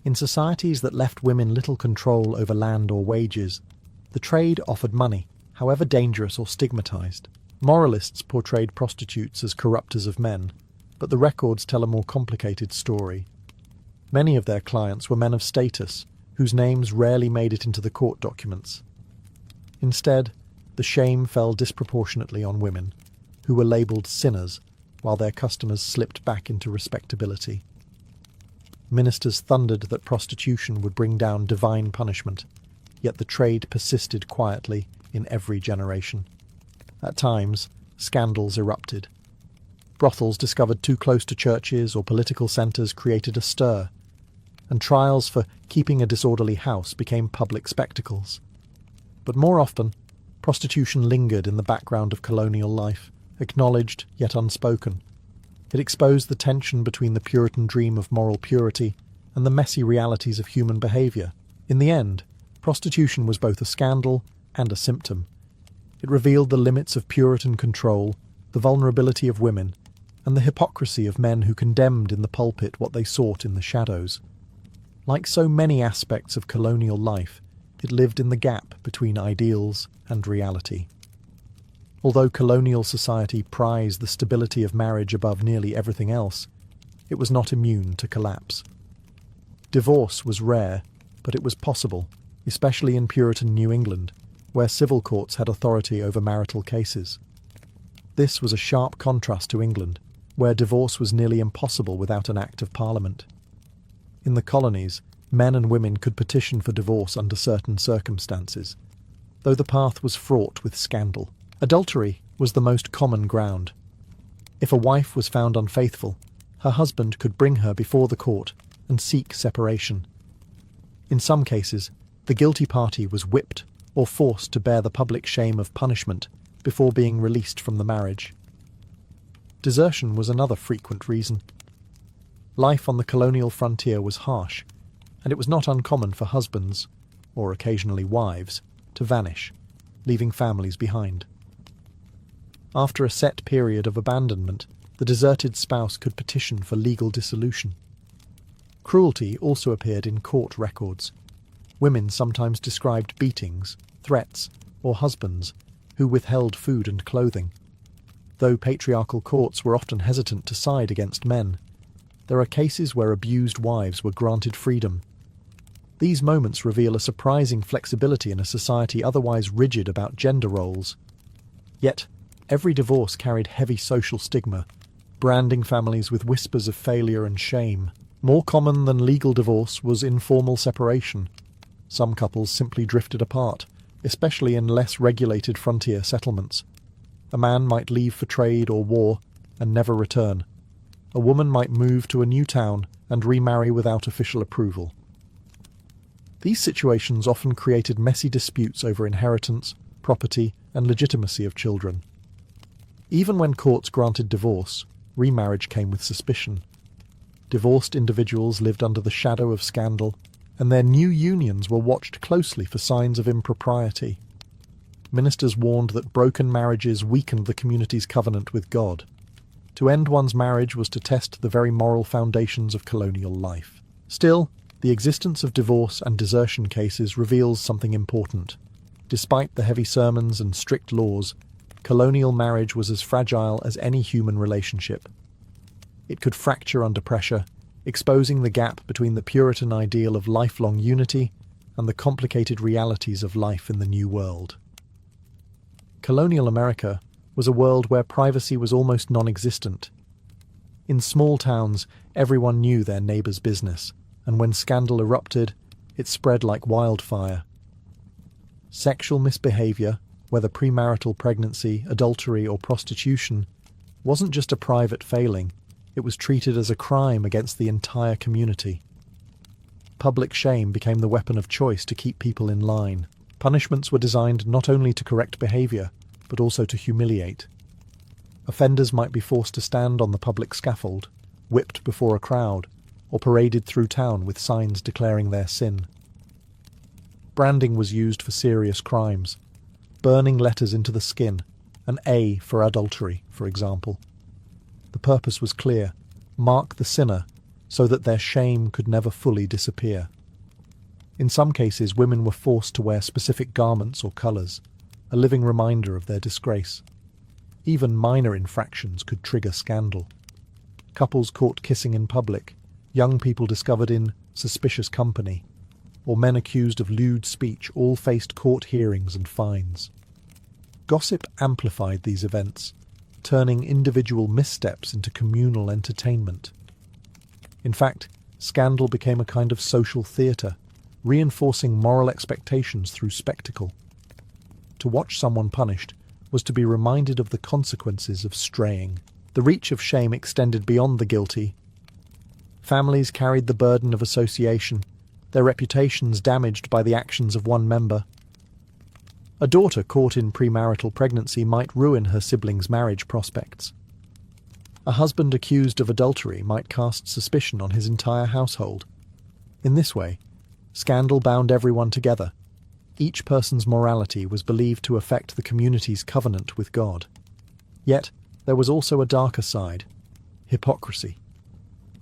In societies that left women little control over land or wages, the trade offered money, however dangerous or stigmatized. Moralists portrayed prostitutes as corrupters of men, but the records tell a more complicated story. Many of their clients were men of status, whose names rarely made it into the court documents. Instead, the shame fell disproportionately on women, who were labelled sinners, while their customers slipped back into respectability. Ministers thundered that prostitution would bring down divine punishment, yet the trade persisted quietly in every generation. At times, scandals erupted. Brothels discovered too close to churches or political centres created a stir, and trials for keeping a disorderly house became public spectacles. But more often, prostitution lingered in the background of colonial life, acknowledged yet unspoken. It exposed the tension between the Puritan dream of moral purity and the messy realities of human behaviour. In the end, prostitution was both a scandal and a symptom. It revealed the limits of Puritan control, the vulnerability of women, and the hypocrisy of men who condemned in the pulpit what they sought in the shadows. Like so many aspects of colonial life, it lived in the gap between ideals and reality. Although colonial society prized the stability of marriage above nearly everything else, it was not immune to collapse. Divorce was rare, but it was possible, especially in Puritan New England, where civil courts had authority over marital cases. This was a sharp contrast to England, where divorce was nearly impossible without an Act of Parliament. In the colonies, men and women could petition for divorce under certain circumstances, though the path was fraught with scandal. Adultery was the most common ground. If a wife was found unfaithful, her husband could bring her before the court and seek separation. In some cases, the guilty party was whipped or forced to bear the public shame of punishment before being released from the marriage. Desertion was another frequent reason. Life on the colonial frontier was harsh, and it was not uncommon for husbands, or occasionally wives, to vanish, leaving families behind. After a set period of abandonment, the deserted spouse could petition for legal dissolution. Cruelty also appeared in court records. Women sometimes described beatings, threats, or husbands who withheld food and clothing. Though patriarchal courts were often hesitant to side against men, there are cases where abused wives were granted freedom. These moments reveal a surprising flexibility in a society otherwise rigid about gender roles. Yet, every divorce carried heavy social stigma, branding families with whispers of failure and shame. More common than legal divorce was informal separation. Some couples simply drifted apart, especially in less regulated frontier settlements. A man might leave for trade or war and never return. A woman might move to a new town and remarry without official approval. These situations often created messy disputes over inheritance, property, and legitimacy of children. Even when courts granted divorce, remarriage came with suspicion. Divorced individuals lived under the shadow of scandal, and their new unions were watched closely for signs of impropriety. Ministers warned that broken marriages weakened the community's covenant with God. To end one's marriage was to test the very moral foundations of colonial life. Still, the existence of divorce and desertion cases reveals something important. Despite the heavy sermons and strict laws, colonial marriage was as fragile as any human relationship. It could fracture under pressure, exposing the gap between the Puritan ideal of lifelong unity and the complicated realities of life in the New World. Colonial America was a world where privacy was almost non-existent. In small towns, everyone knew their neighbour's business, and when scandal erupted, it spread like wildfire. Sexual misbehaviour, whether premarital pregnancy, adultery or prostitution, wasn't just a private failing, it was treated as a crime against the entire community. Public shame became the weapon of choice to keep people in line. Punishments were designed not only to correct behaviour, but also to humiliate. Offenders might be forced to stand on the public scaffold, whipped before a crowd, or paraded through town with signs declaring their sin. Branding was used for serious crimes, burning letters into the skin, an A for adultery, for example. The purpose was clear: mark the sinner so that their shame could never fully disappear. In some cases, women were forced to wear specific garments or colours, a living reminder of their disgrace. Even minor infractions could trigger scandal. Couples caught kissing in public, young people discovered in suspicious company, or men accused of lewd speech all faced court hearings and fines. Gossip amplified these events, turning individual missteps into communal entertainment. In fact, scandal became a kind of social theatre, reinforcing moral expectations through spectacle. To watch someone punished was to be reminded of the consequences of straying. The reach of shame extended beyond the guilty. Families carried the burden of association, their reputations damaged by the actions of one member. A daughter caught in premarital pregnancy might ruin her siblings' marriage prospects. A husband accused of adultery might cast suspicion on his entire household. In this way, scandal bound everyone together. Each person's morality was believed to affect the community's covenant with God. Yet, there was also a darker side: hypocrisy.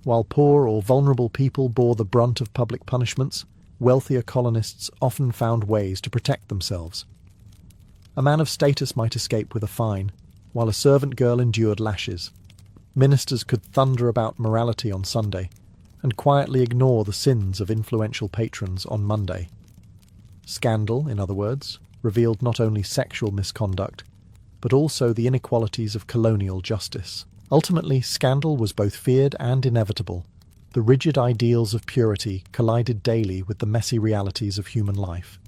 While poor or vulnerable people bore the brunt of public punishments, wealthier colonists often found ways to protect themselves. A man of status might escape with a fine, while a servant girl endured lashes. Ministers could thunder about morality on Sunday, and quietly ignore the sins of influential patrons on Monday. Scandal, in other words, revealed not only sexual misconduct, but also the inequalities of colonial justice. Ultimately, scandal was both feared and inevitable. The rigid ideals of purity collided daily with the messy realities of human life.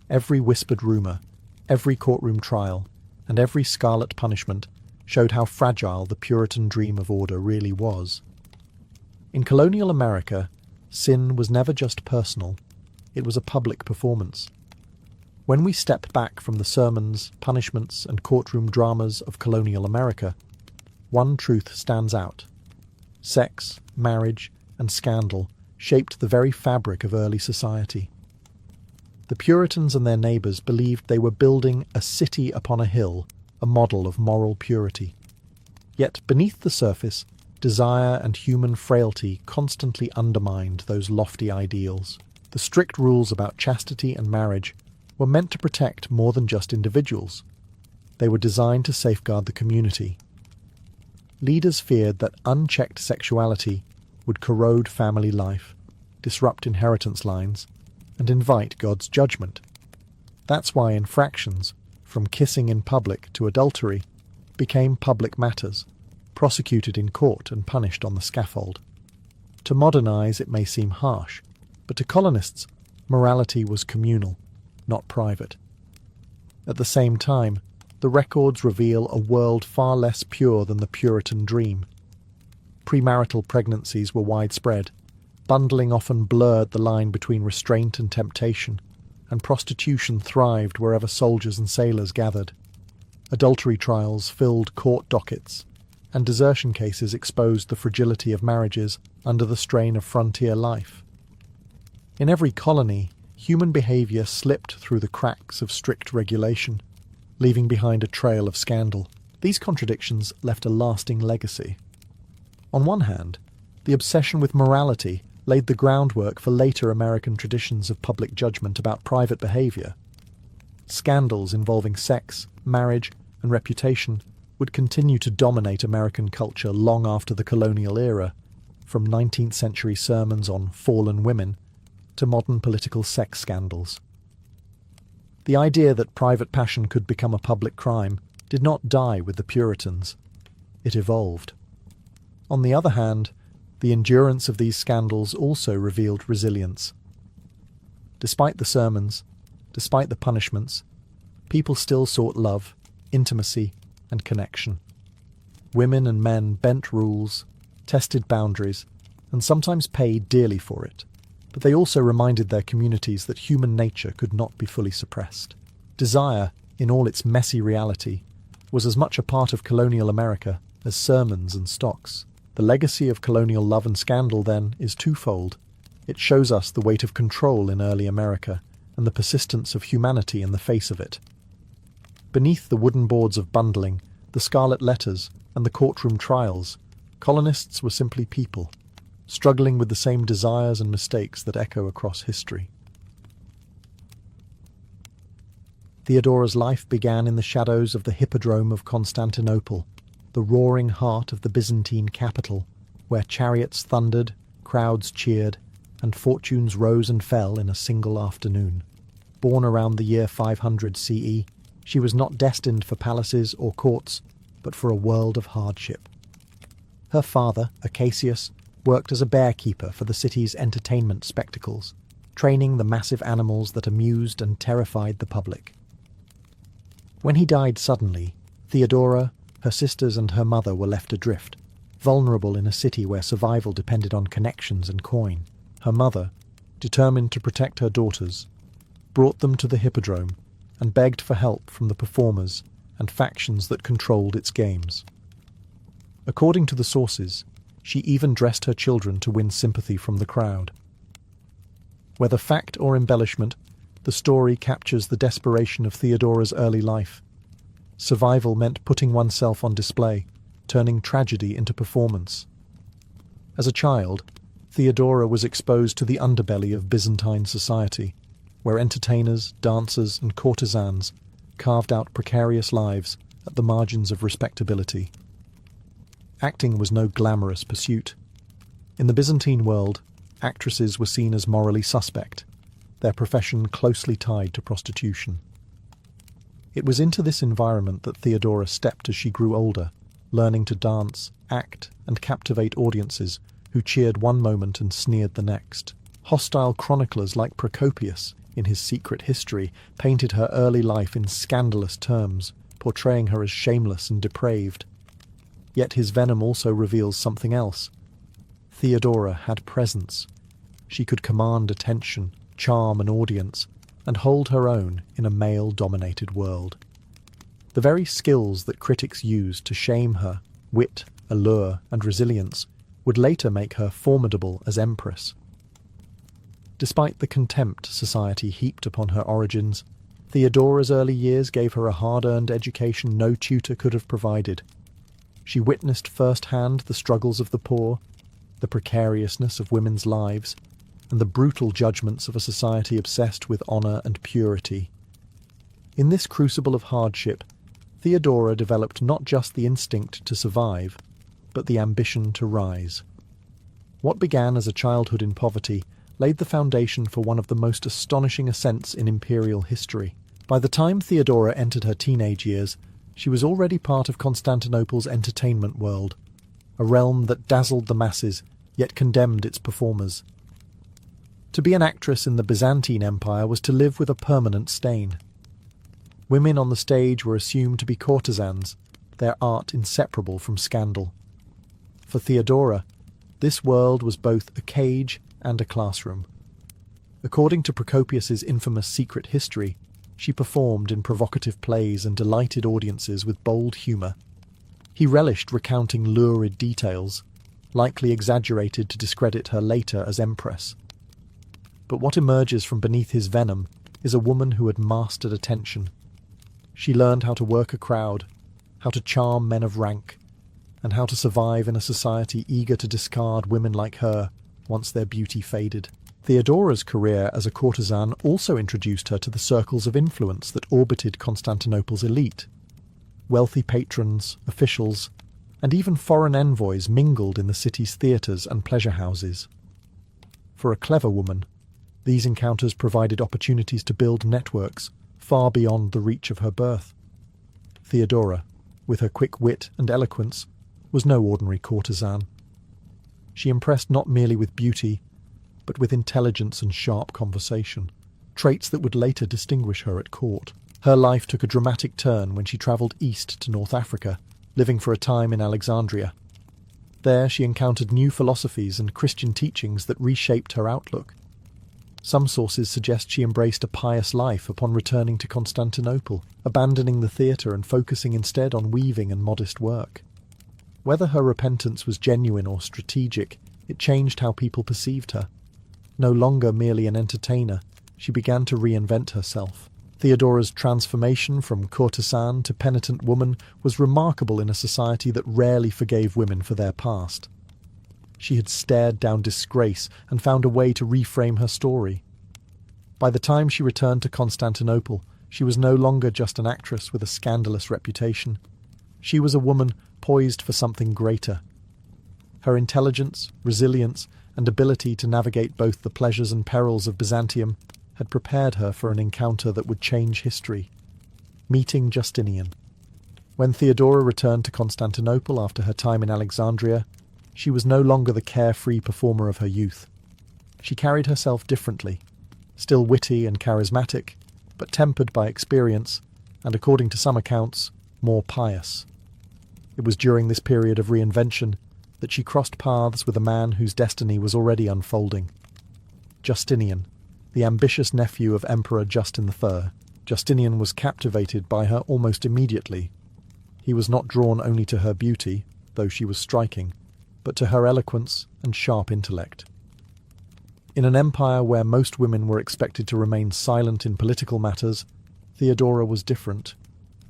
Every whispered rumour, every courtroom trial, and every scarlet punishment showed how fragile the Puritan dream of order really was. In colonial America, sin was never just personal, it was a public performance. When we step back from the sermons, punishments, and courtroom dramas of colonial America, one truth stands out. Sex, marriage, and scandal shaped the very fabric of early society. The Puritans and their neighbours believed they were building a city upon a hill, a model of moral purity. Yet beneath the surface, desire and human frailty constantly undermined those lofty ideals. The strict rules about chastity and marriage were meant to protect more than just individuals. They were designed to safeguard the community. Leaders feared that unchecked sexuality would corrode family life, disrupt inheritance lines, and invite God's judgment. That's why infractions, from kissing in public to adultery, became public matters, prosecuted in court and punished on the scaffold. To modernize, it may seem harsh, but to colonists, morality was communal, not private. At the same time, the records reveal a world far less pure than the Puritan dream. Premarital pregnancies were widespread. Bundling often blurred the line between restraint and temptation, and prostitution thrived wherever soldiers and sailors gathered. Adultery trials filled court dockets, and desertion cases exposed the fragility of marriages under the strain of frontier life. In every colony, human behaviour slipped through the cracks of strict regulation. leaving behind a trail of scandal. These contradictions left a lasting legacy. On one hand, the obsession with morality laid the groundwork for later American traditions of public judgment about private behaviour. Scandals involving sex, marriage, and reputation would continue to dominate American culture long after the colonial era, from 19th century sermons on fallen women to modern political sex scandals. The idea that private passion could become a public crime did not die with the Puritans. It evolved. On the other hand, the endurance of these scandals also revealed resilience. Despite the sermons, despite the punishments, people still sought love, intimacy, and connection. Women and men bent rules, tested boundaries, and sometimes paid dearly for it, but they also reminded their communities that human nature could not be fully suppressed. Desire, in all its messy reality, was as much a part of colonial America as sermons and stocks. The legacy of colonial love and scandal, then, is twofold. It shows us the weight of control in early America and the persistence of humanity in the face of it. Beneath the wooden boards of bundling, the scarlet letters, and the courtroom trials, colonists were simply people, struggling with the same desires and mistakes that echo across history. Theodora's life began in the shadows of the Hippodrome of Constantinople, the roaring heart of the Byzantine capital, where chariots thundered, crowds cheered, and fortunes rose and fell in a single afternoon. Born around the year 500 CE, she was not destined for palaces or courts, but for a world of hardship. Her father, Acacius, worked as a bear-keeper for the city's entertainment spectacles, training the massive animals that amused and terrified the public. When he died suddenly, Theodora, her sisters and her mother were left adrift, vulnerable in a city where survival depended on connections and coin. Her mother, determined to protect her daughters, brought them to the Hippodrome and begged for help from the performers and factions that controlled its games. According to the sources, she even dressed her children to win sympathy from the crowd. Whether fact or embellishment, the story captures the desperation of Theodora's early life. Survival meant putting oneself on display, turning tragedy into performance. As a child, Theodora was exposed to the underbelly of Byzantine society, where entertainers, dancers, and courtesans carved out precarious lives at the margins of respectability. Acting was no glamorous pursuit. In the Byzantine world, actresses were seen as morally suspect, their profession closely tied to prostitution. It was into this environment that Theodora stepped as she grew older, learning to dance, act, and captivate audiences who cheered one moment and sneered the next. Hostile chroniclers like Procopius, in his Secret History, painted her early life in scandalous terms, portraying her as shameless and depraved. Yet his venom also reveals something else. Theodora had presence. She could command attention, charm an audience, and hold her own in a male-dominated world. The very skills that critics used to shame her, wit, allure, and resilience, would later make her formidable as empress. Despite the contempt society heaped upon her origins, Theodora's early years gave her a hard-earned education no tutor could have provided. She witnessed firsthand the struggles of the poor, the precariousness of women's lives, and the brutal judgments of a society obsessed with honour and purity. In this crucible of hardship, Theodora developed not just the instinct to survive, but the ambition to rise. What began as a childhood in poverty laid the foundation for one of the most astonishing ascents in imperial history. By the time Theodora entered her teenage years, she was already part of Constantinople's entertainment world, a realm that dazzled the masses, yet condemned its performers. To be an actress in the Byzantine Empire was to live with a permanent stain. Women on the stage were assumed to be courtesans, their art inseparable from scandal. For Theodora, this world was both a cage and a classroom. According to Procopius's infamous Secret History, she performed in provocative plays and delighted audiences with bold humour. He relished recounting lurid details, likely exaggerated to discredit her later as empress. But what emerges from beneath his venom is a woman who had mastered attention. She learned how to work a crowd, how to charm men of rank, and how to survive in a society eager to discard women like her once their beauty faded. Theodora's career as a courtesan also introduced her to the circles of influence that orbited Constantinople's elite. Wealthy patrons, officials, and even foreign envoys mingled in the city's theatres and pleasure houses. For a clever woman, these encounters provided opportunities to build networks far beyond the reach of her birth. Theodora, with her quick wit and eloquence, was no ordinary courtesan. She impressed not merely with beauty, but with intelligence and sharp conversation, traits that would later distinguish her at court. Her life took a dramatic turn when she travelled east to North Africa, living for a time in Alexandria. There she encountered new philosophies and Christian teachings that reshaped her outlook. Some sources suggest she embraced a pious life upon returning to Constantinople, abandoning the theatre and focusing instead on weaving and modest work. Whether her repentance was genuine or strategic, it changed how people perceived her. No longer merely an entertainer, she began to reinvent herself. Theodora's transformation from courtesan to penitent woman was remarkable in a society that rarely forgave women for their past. She had stared down disgrace and found a way to reframe her story. By the time she returned to Constantinople, she was no longer just an actress with a scandalous reputation. She was a woman poised for something greater. Her intelligence, resilience, and ability to navigate both the pleasures and perils of Byzantium had prepared her for an encounter that would change history. Meeting Justinian. When Theodora returned to Constantinople after her time in Alexandria, she was no longer the carefree performer of her youth. She carried herself differently, still witty and charismatic, but tempered by experience, and according to some accounts, more pious. It was during this period of reinvention that she crossed paths with a man whose destiny was already unfolding. Justinian, the ambitious nephew of Emperor Justin III. Justinian was captivated by her almost immediately. He was not drawn only to her beauty, though she was striking, but to her eloquence and sharp intellect. In an empire where most women were expected to remain silent in political matters, Theodora was different.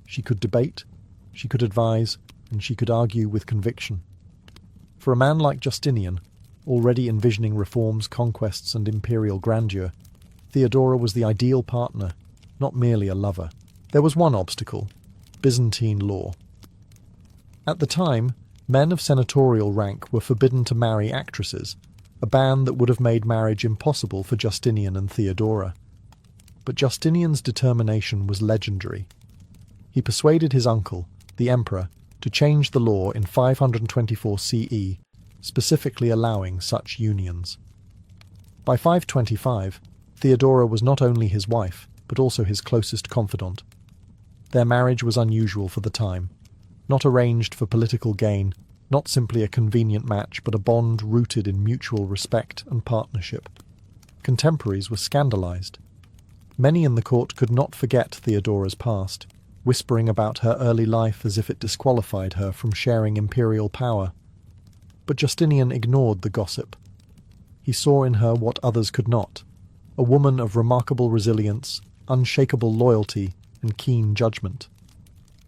She could debate, she could advise, and she could argue with conviction. For a man like Justinian, already envisioning reforms, conquests, and imperial grandeur, Theodora was the ideal partner, not merely a lover. There was one obstacle: Byzantine law. At the time, men of senatorial rank were forbidden to marry actresses, a ban that would have made marriage impossible for Justinian and Theodora. But Justinian's determination was legendary. He persuaded his uncle, the emperor, to change the law in 524 CE, specifically allowing such unions. By 525, Theodora was not only his wife, but also his closest confidant. Their marriage was unusual for the time, not arranged for political gain, not simply a convenient match, but a bond rooted in mutual respect and partnership. Contemporaries were scandalized. Many in the court could not forget Theodora's past, whispering about her early life as if it disqualified her from sharing imperial power. But Justinian ignored the gossip. He saw in her what others could not: a woman of remarkable resilience, unshakable loyalty, and keen judgment.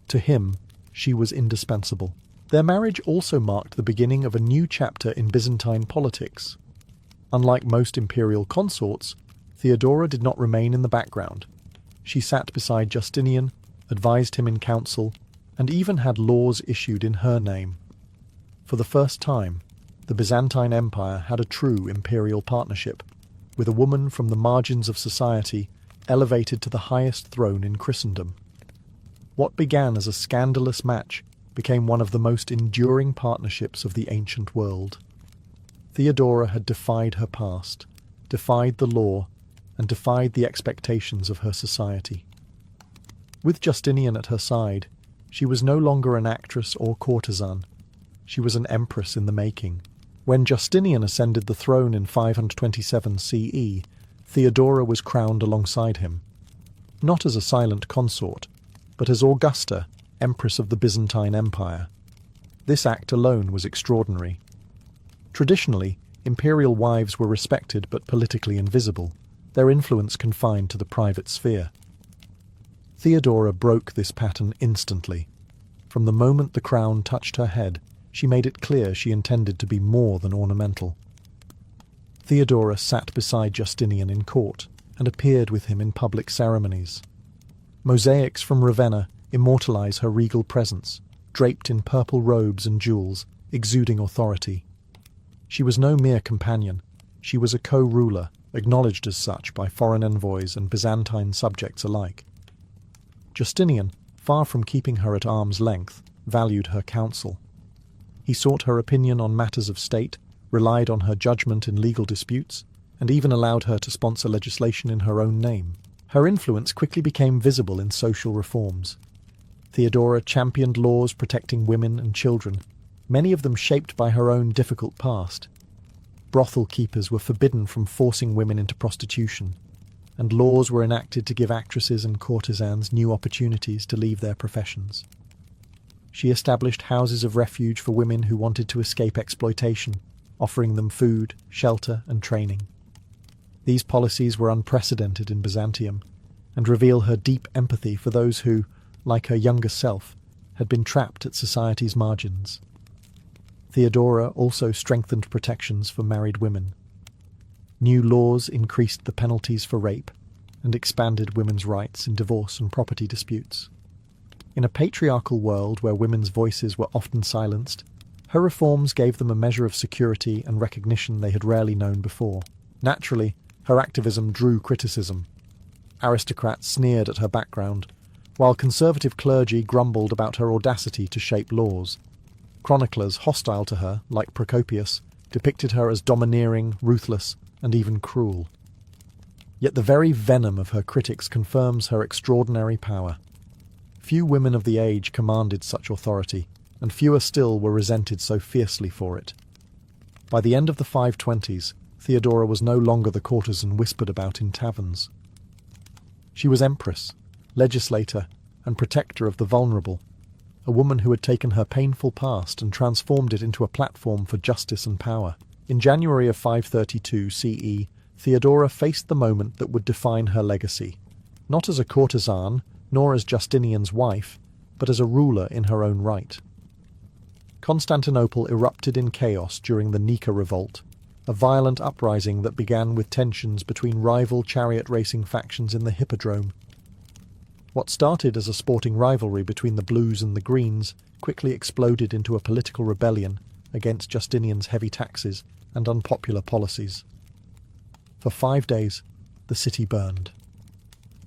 To him, she was indispensable. Their marriage also marked the beginning of a new chapter in Byzantine politics. Unlike most imperial consorts, Theodora did not remain in the background. She sat beside Justinian, advised him in council, and even had laws issued in her name. For the first time, the Byzantine Empire had a true imperial partnership, with a woman from the margins of society elevated to the highest throne in Christendom. What began as a scandalous match became one of the most enduring partnerships of the ancient world. Theodora had defied her past, defied the law, and defied the expectations of her society. With Justinian at her side, she was no longer an actress or courtesan. She was an empress in the making. When Justinian ascended the throne in 527 CE, Theodora was crowned alongside him, not as a silent consort, but as Augusta, Empress of the Byzantine Empire. This act alone was extraordinary. Traditionally, imperial wives were respected but politically invisible, their influence confined to the private sphere. Theodora broke this pattern instantly. From the moment the crown touched her head, she made it clear she intended to be more than ornamental. Theodora sat beside Justinian in court and appeared with him in public ceremonies. Mosaics from Ravenna immortalize her regal presence, draped in purple robes and jewels, exuding authority. She was no mere companion. She was a co-ruler, acknowledged as such by foreign envoys and Byzantine subjects alike. Justinian, far from keeping her at arm's length, valued her counsel. He sought her opinion on matters of state, relied on her judgment in legal disputes, and even allowed her to sponsor legislation in her own name. Her influence quickly became visible in social reforms. Theodora championed laws protecting women and children, many of them shaped by her own difficult past. Brothel keepers were forbidden from forcing women into prostitution, and laws were enacted to give actresses and courtesans new opportunities to leave their professions. She established houses of refuge for women who wanted to escape exploitation, offering them food, shelter, and training. These policies were unprecedented in Byzantium, and reveal her deep empathy for those who, like her younger self, had been trapped at society's margins. Theodora also strengthened protections for married women. New laws increased the penalties for rape and expanded women's rights in divorce and property disputes. In a patriarchal world where women's voices were often silenced, her reforms gave them a measure of security and recognition they had rarely known before. Naturally, her activism drew criticism. Aristocrats sneered at her background, while conservative clergy grumbled about her audacity to shape laws. Chroniclers hostile to her, like Procopius, depicted her as domineering, ruthless, and even cruel. Yet the very venom of her critics confirms her extraordinary power. Few women of the age commanded such authority, and fewer still were resented so fiercely for it. By the end of the 520s, Theodora was no longer the courtesan whispered about in taverns. She was empress, legislator, and protector of the vulnerable, a woman who had taken her painful past and transformed it into a platform for justice and power. In January of 532 CE, Theodora faced the moment that would define her legacy, not as a courtesan, nor as Justinian's wife, but as a ruler in her own right. Constantinople erupted in chaos during the Nika Revolt, a violent uprising that began with tensions between rival chariot racing factions in the Hippodrome. What started as a sporting rivalry between the Blues and the Greens quickly exploded into a political rebellion against Justinian's heavy taxes and unpopular policies. For 5 days, the city burned.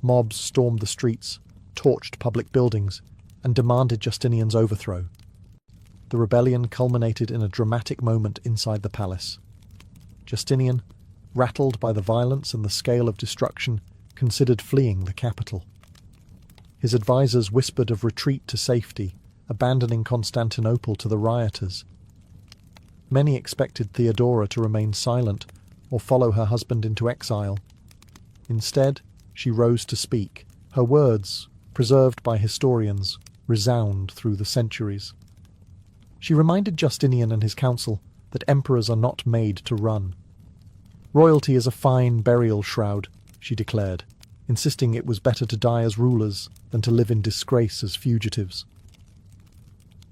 Mobs stormed the streets, torched public buildings, and demanded Justinian's overthrow. The rebellion culminated in a dramatic moment inside the palace. Justinian, rattled by the violence and the scale of destruction, considered fleeing the capital. His advisors whispered of retreat to safety, abandoning Constantinople to the rioters. Many expected Theodora to remain silent or follow her husband into exile. Instead, she rose to speak. Her words, preserved by historians, resound through the centuries. She reminded Justinian and his council that emperors are not made to run. Royalty is a fine burial shroud, she declared, insisting it was better to die as rulers than to live in disgrace as fugitives.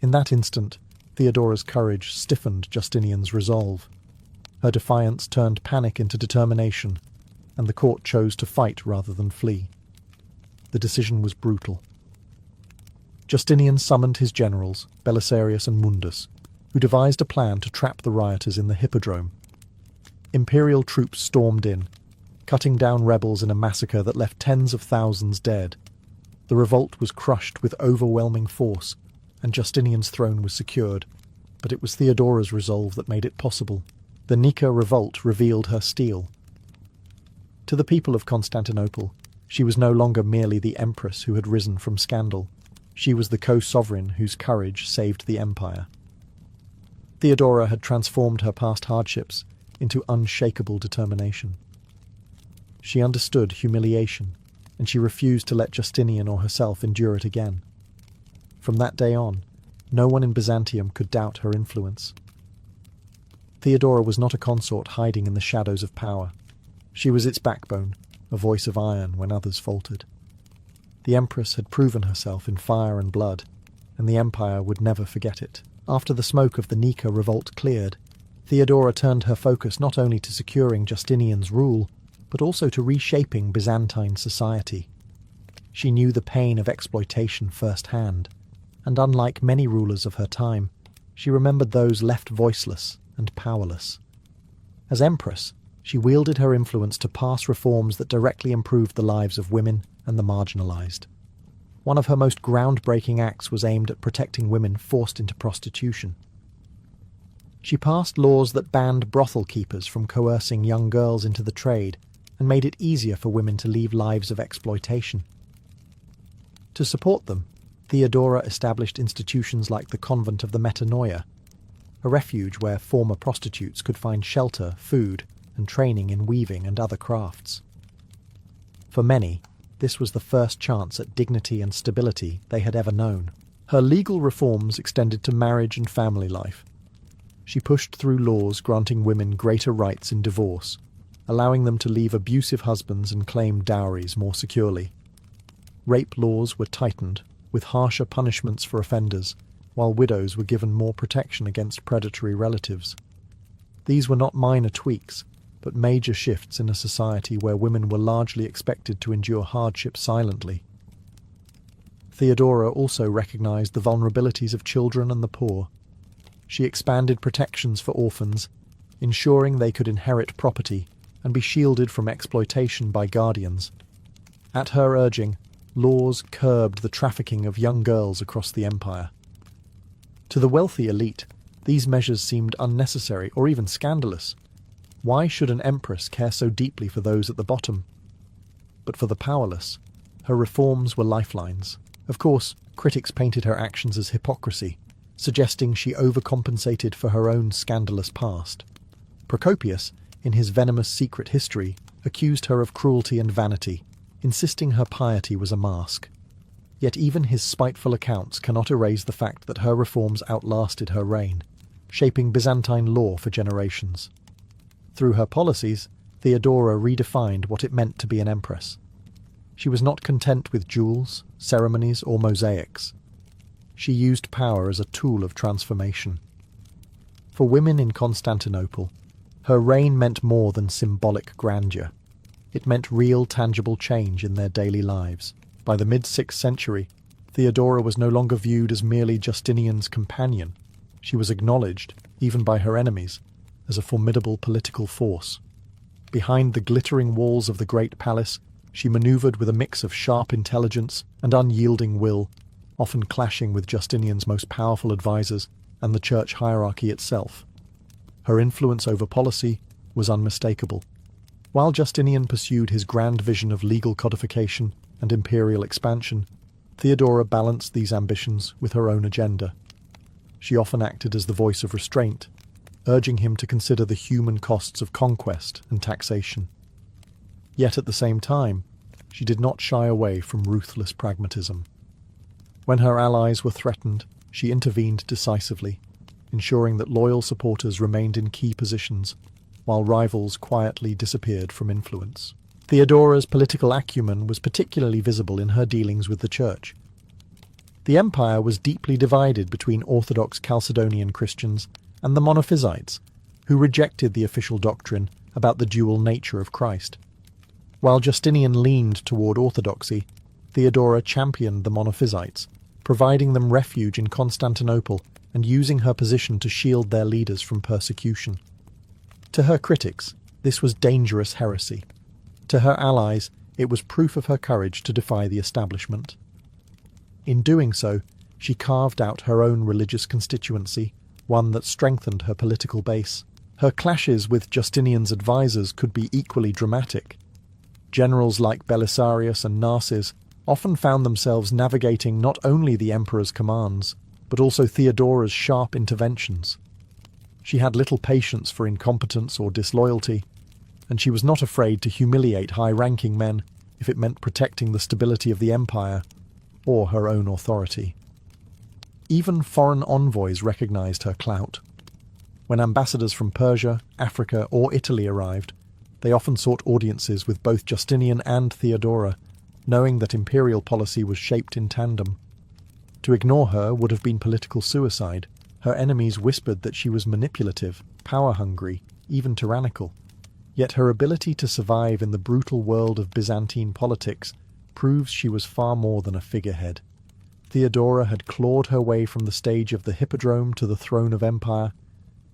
In that instant, Theodora's courage stiffened Justinian's resolve. Her defiance turned panic into determination, and the court chose to fight rather than flee. The decision was brutal. Justinian summoned his generals, Belisarius and Mundus, who devised a plan to trap the rioters in the Hippodrome. Imperial troops stormed in, cutting down rebels in a massacre that left tens of thousands dead. The revolt was crushed with overwhelming force, and Justinian's throne was secured, but it was Theodora's resolve that made it possible. The Nika revolt revealed her steel. To the people of Constantinople, she was no longer merely the empress who had risen from scandal. She was the co-sovereign whose courage saved the empire. Theodora had transformed her past hardships into unshakable determination. She understood humiliation, and she refused to let Justinian or herself endure it again. From that day on, no one in Byzantium could doubt her influence. Theodora was not a consort hiding in the shadows of power. She was its backbone, a voice of iron when others faltered. The empress had proven herself in fire and blood, and the empire would never forget it. After the smoke of the Nika revolt cleared, Theodora turned her focus not only to securing Justinian's rule, but also to reshaping Byzantine society. She knew the pain of exploitation firsthand, and unlike many rulers of her time, she remembered those left voiceless and powerless. As empress, she wielded her influence to pass reforms that directly improved the lives of women and the marginalized. One of her most groundbreaking acts was aimed at protecting women forced into prostitution. She passed laws that banned brothel keepers from coercing young girls into the trade and made it easier for women to lead lives of exploitation. To support them, Theodora established institutions like the Convent of the Metanoia, a refuge where former prostitutes could find shelter, food, and training in weaving and other crafts. For many, this was the first chance at dignity and stability they had ever known. Her legal reforms extended to marriage and family life. She pushed through laws granting women greater rights in divorce, allowing them to leave abusive husbands and claim dowries more securely. Rape laws were tightened, with harsher punishments for offenders, while widows were given more protection against predatory relatives. These were not minor tweaks, but major shifts in a society where women were largely expected to endure hardship silently. Theodora also recognized the vulnerabilities of children and the poor. She expanded protections for orphans, ensuring they could inherit property and be shielded from exploitation by guardians. At her urging, laws curbed the trafficking of young girls across the empire. To the wealthy elite, these measures seemed unnecessary or even scandalous. Why should an empress care so deeply for those at the bottom? But for the powerless, her reforms were lifelines. Of course, critics painted her actions as hypocrisy, suggesting she overcompensated for her own scandalous past. Procopius, in his venomous secret history, accused her of cruelty and vanity, insisting her piety was a mask. Yet even his spiteful accounts cannot erase the fact that her reforms outlasted her reign, shaping Byzantine law for generations. Through her policies, Theodora redefined what it meant to be an empress. She was not content with jewels, ceremonies, or mosaics. She used power as a tool of transformation. For women in Constantinople, her reign meant more than symbolic grandeur. It meant real, tangible change in their daily lives. By the mid-6th century, Theodora was no longer viewed as merely Justinian's companion. She was acknowledged, even by her enemies, as a formidable political force. Behind the glittering walls of the great palace, she maneuvered with a mix of sharp intelligence and unyielding will, often clashing with Justinian's most powerful advisors and the church hierarchy itself. Her influence over policy was unmistakable. While Justinian pursued his grand vision of legal codification and imperial expansion, Theodora balanced these ambitions with her own agenda. She often acted as the voice of restraint, urging him to consider the human costs of conquest and taxation. Yet at the same time, she did not shy away from ruthless pragmatism. When her allies were threatened, she intervened decisively, ensuring that loyal supporters remained in key positions, while rivals quietly disappeared from influence. Theodora's political acumen was particularly visible in her dealings with the church. The empire was deeply divided between Orthodox Chalcedonian Christians and the Monophysites, who rejected the official doctrine about the dual nature of Christ. While Justinian leaned toward orthodoxy, Theodora championed the Monophysites, providing them refuge in Constantinople and using her position to shield their leaders from persecution. To her critics, this was dangerous heresy. To her allies, it was proof of her courage to defy the establishment. In doing so, she carved out her own religious constituency, one that strengthened her political base. Her clashes with Justinian's advisors could be equally dramatic. Generals like Belisarius and Narses often found themselves navigating not only the emperor's commands, but also Theodora's sharp interventions. She had little patience for incompetence or disloyalty, and she was not afraid to humiliate high-ranking men if it meant protecting the stability of the empire or her own authority. Even foreign envoys recognized her clout. When ambassadors from Persia, Africa, or Italy arrived, they often sought audiences with both Justinian and Theodora, knowing that imperial policy was shaped in tandem. To ignore her would have been political suicide. Her enemies whispered that she was manipulative, power-hungry, even tyrannical. Yet her ability to survive in the brutal world of Byzantine politics proves she was far more than a figurehead. Theodora had clawed her way from the stage of the Hippodrome to the throne of empire,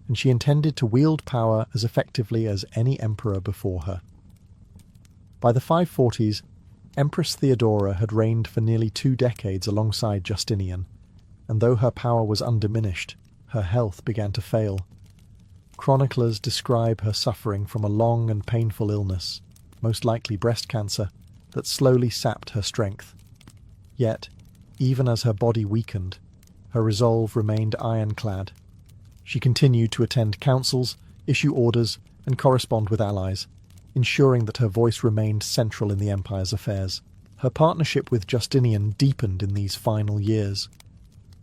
and she intended to wield power as effectively as any emperor before her. By the 540s, Empress Theodora had reigned for nearly 2 decades alongside Justinian, and though her power was undiminished, her health began to fail. Chroniclers describe her suffering from a long and painful illness, most likely breast cancer, that slowly sapped her strength. Yet, even as her body weakened, her resolve remained ironclad. She continued to attend councils, issue orders, and correspond with allies, ensuring that her voice remained central in the empire's affairs. Her partnership with Justinian deepened in these final years.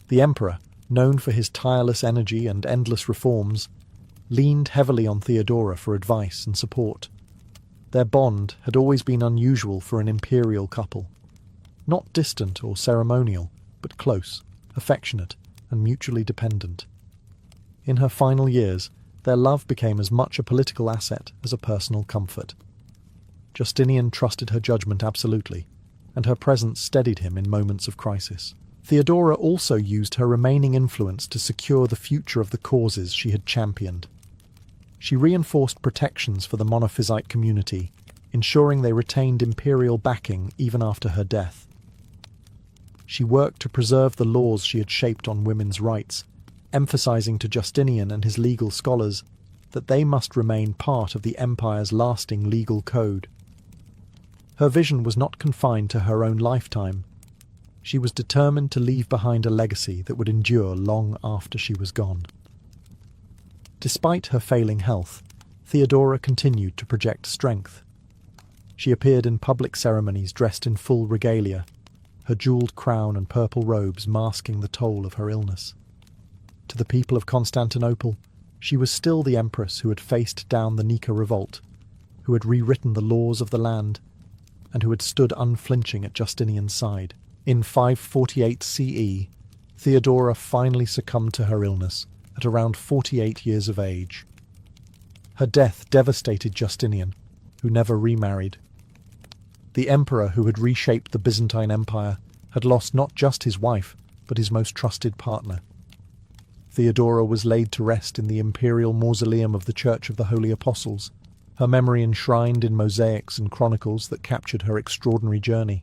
The emperor, known for his tireless energy and endless reforms, leaned heavily on Theodora for advice and support. Their bond had always been unusual for an imperial couple. Not distant or ceremonial, but close, affectionate, and mutually dependent. In her final years, their love became as much a political asset as a personal comfort. Justinian trusted her judgment absolutely, and her presence steadied him in moments of crisis. Theodora also used her remaining influence to secure the future of the causes she had championed. She reinforced protections for the Monophysite community, ensuring they retained imperial backing even after her death. She worked to preserve the laws she had shaped on women's rights, emphasizing to Justinian and his legal scholars that they must remain part of the empire's lasting legal code. Her vision was not confined to her own lifetime. She was determined to leave behind a legacy that would endure long after she was gone. Despite her failing health, Theodora continued to project strength. She appeared in public ceremonies dressed in full regalia, her jewelled crown and purple robes masking the toll of her illness. To the people of Constantinople, she was still the empress who had faced down the Nika revolt, who had rewritten the laws of the land, and who had stood unflinching at Justinian's side. In 548 CE, Theodora finally succumbed to her illness at around 48 years of age. Her death devastated Justinian, who never remarried. The emperor who had reshaped the Byzantine Empire had lost not just his wife, but his most trusted partner. Theodora was laid to rest in the imperial mausoleum of the Church of the Holy Apostles, her memory enshrined in mosaics and chronicles that captured her extraordinary journey.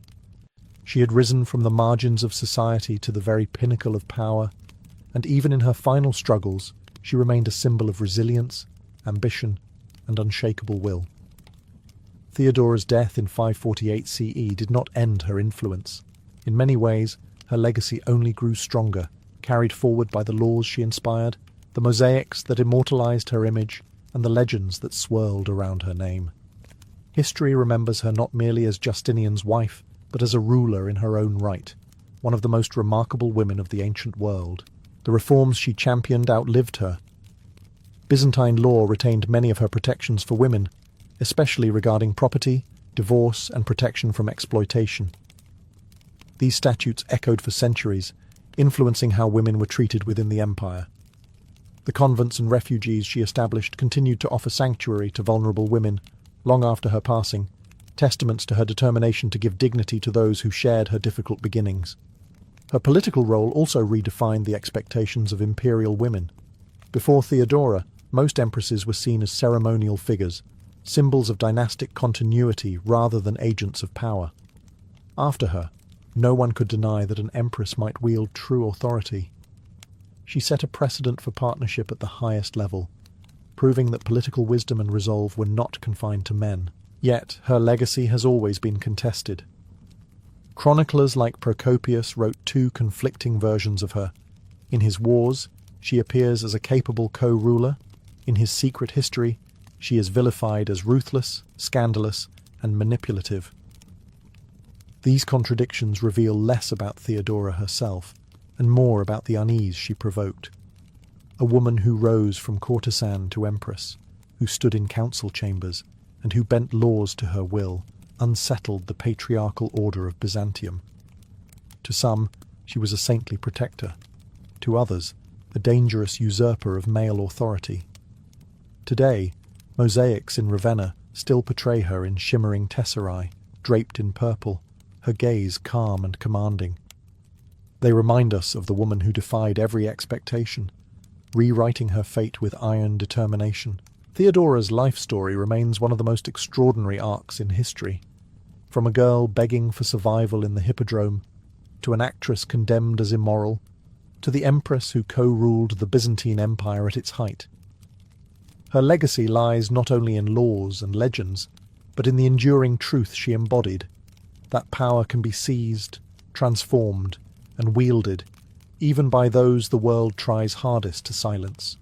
She had risen from the margins of society to the very pinnacle of power, and even in her final struggles, she remained a symbol of resilience, ambition, and unshakable will. Theodora's death in 548 CE did not end her influence. In many ways, her legacy only grew stronger, carried forward by the laws she inspired, the mosaics that immortalized her image, and the legends that swirled around her name. History remembers her not merely as Justinian's wife, but as a ruler in her own right, one of the most remarkable women of the ancient world. The reforms she championed outlived her. Byzantine law retained many of her protections for women, especially regarding property, divorce, and protection from exploitation. These statutes echoed for centuries, influencing how women were treated within the empire. The convents and refugees she established continued to offer sanctuary to vulnerable women long after her passing, testaments to her determination to give dignity to those who shared her difficult beginnings. Her political role also redefined the expectations of imperial women. Before Theodora, most empresses were seen as ceremonial figures, symbols of dynastic continuity rather than agents of power. After her, no one could deny that an empress might wield true authority. She set a precedent for partnership at the highest level, proving that political wisdom and resolve were not confined to men. Yet her legacy has always been contested. Chroniclers like Procopius wrote two conflicting versions of her. In his Wars, she appears as a capable co-ruler. In his Secret History, she is vilified as ruthless, scandalous, and manipulative. These contradictions reveal less about Theodora herself, and more about the unease she provoked. A woman who rose from courtesan to empress, who stood in council chambers, and who bent laws to her will, unsettled the patriarchal order of Byzantium. To some, she was a saintly protector. To others, a dangerous usurper of male authority. Today, mosaics in Ravenna still portray her in shimmering tesserae, draped in purple, her gaze calm and commanding. They remind us of the woman who defied every expectation, rewriting her fate with iron determination. Theodora's life story remains one of the most extraordinary arcs in history. From a girl begging for survival in the Hippodrome, to an actress condemned as immoral, to the empress who co-ruled the Byzantine Empire at its height. Her legacy lies not only in laws and legends, but in the enduring truth she embodied, that power can be seized, transformed, and wielded, even by those the world tries hardest to silence.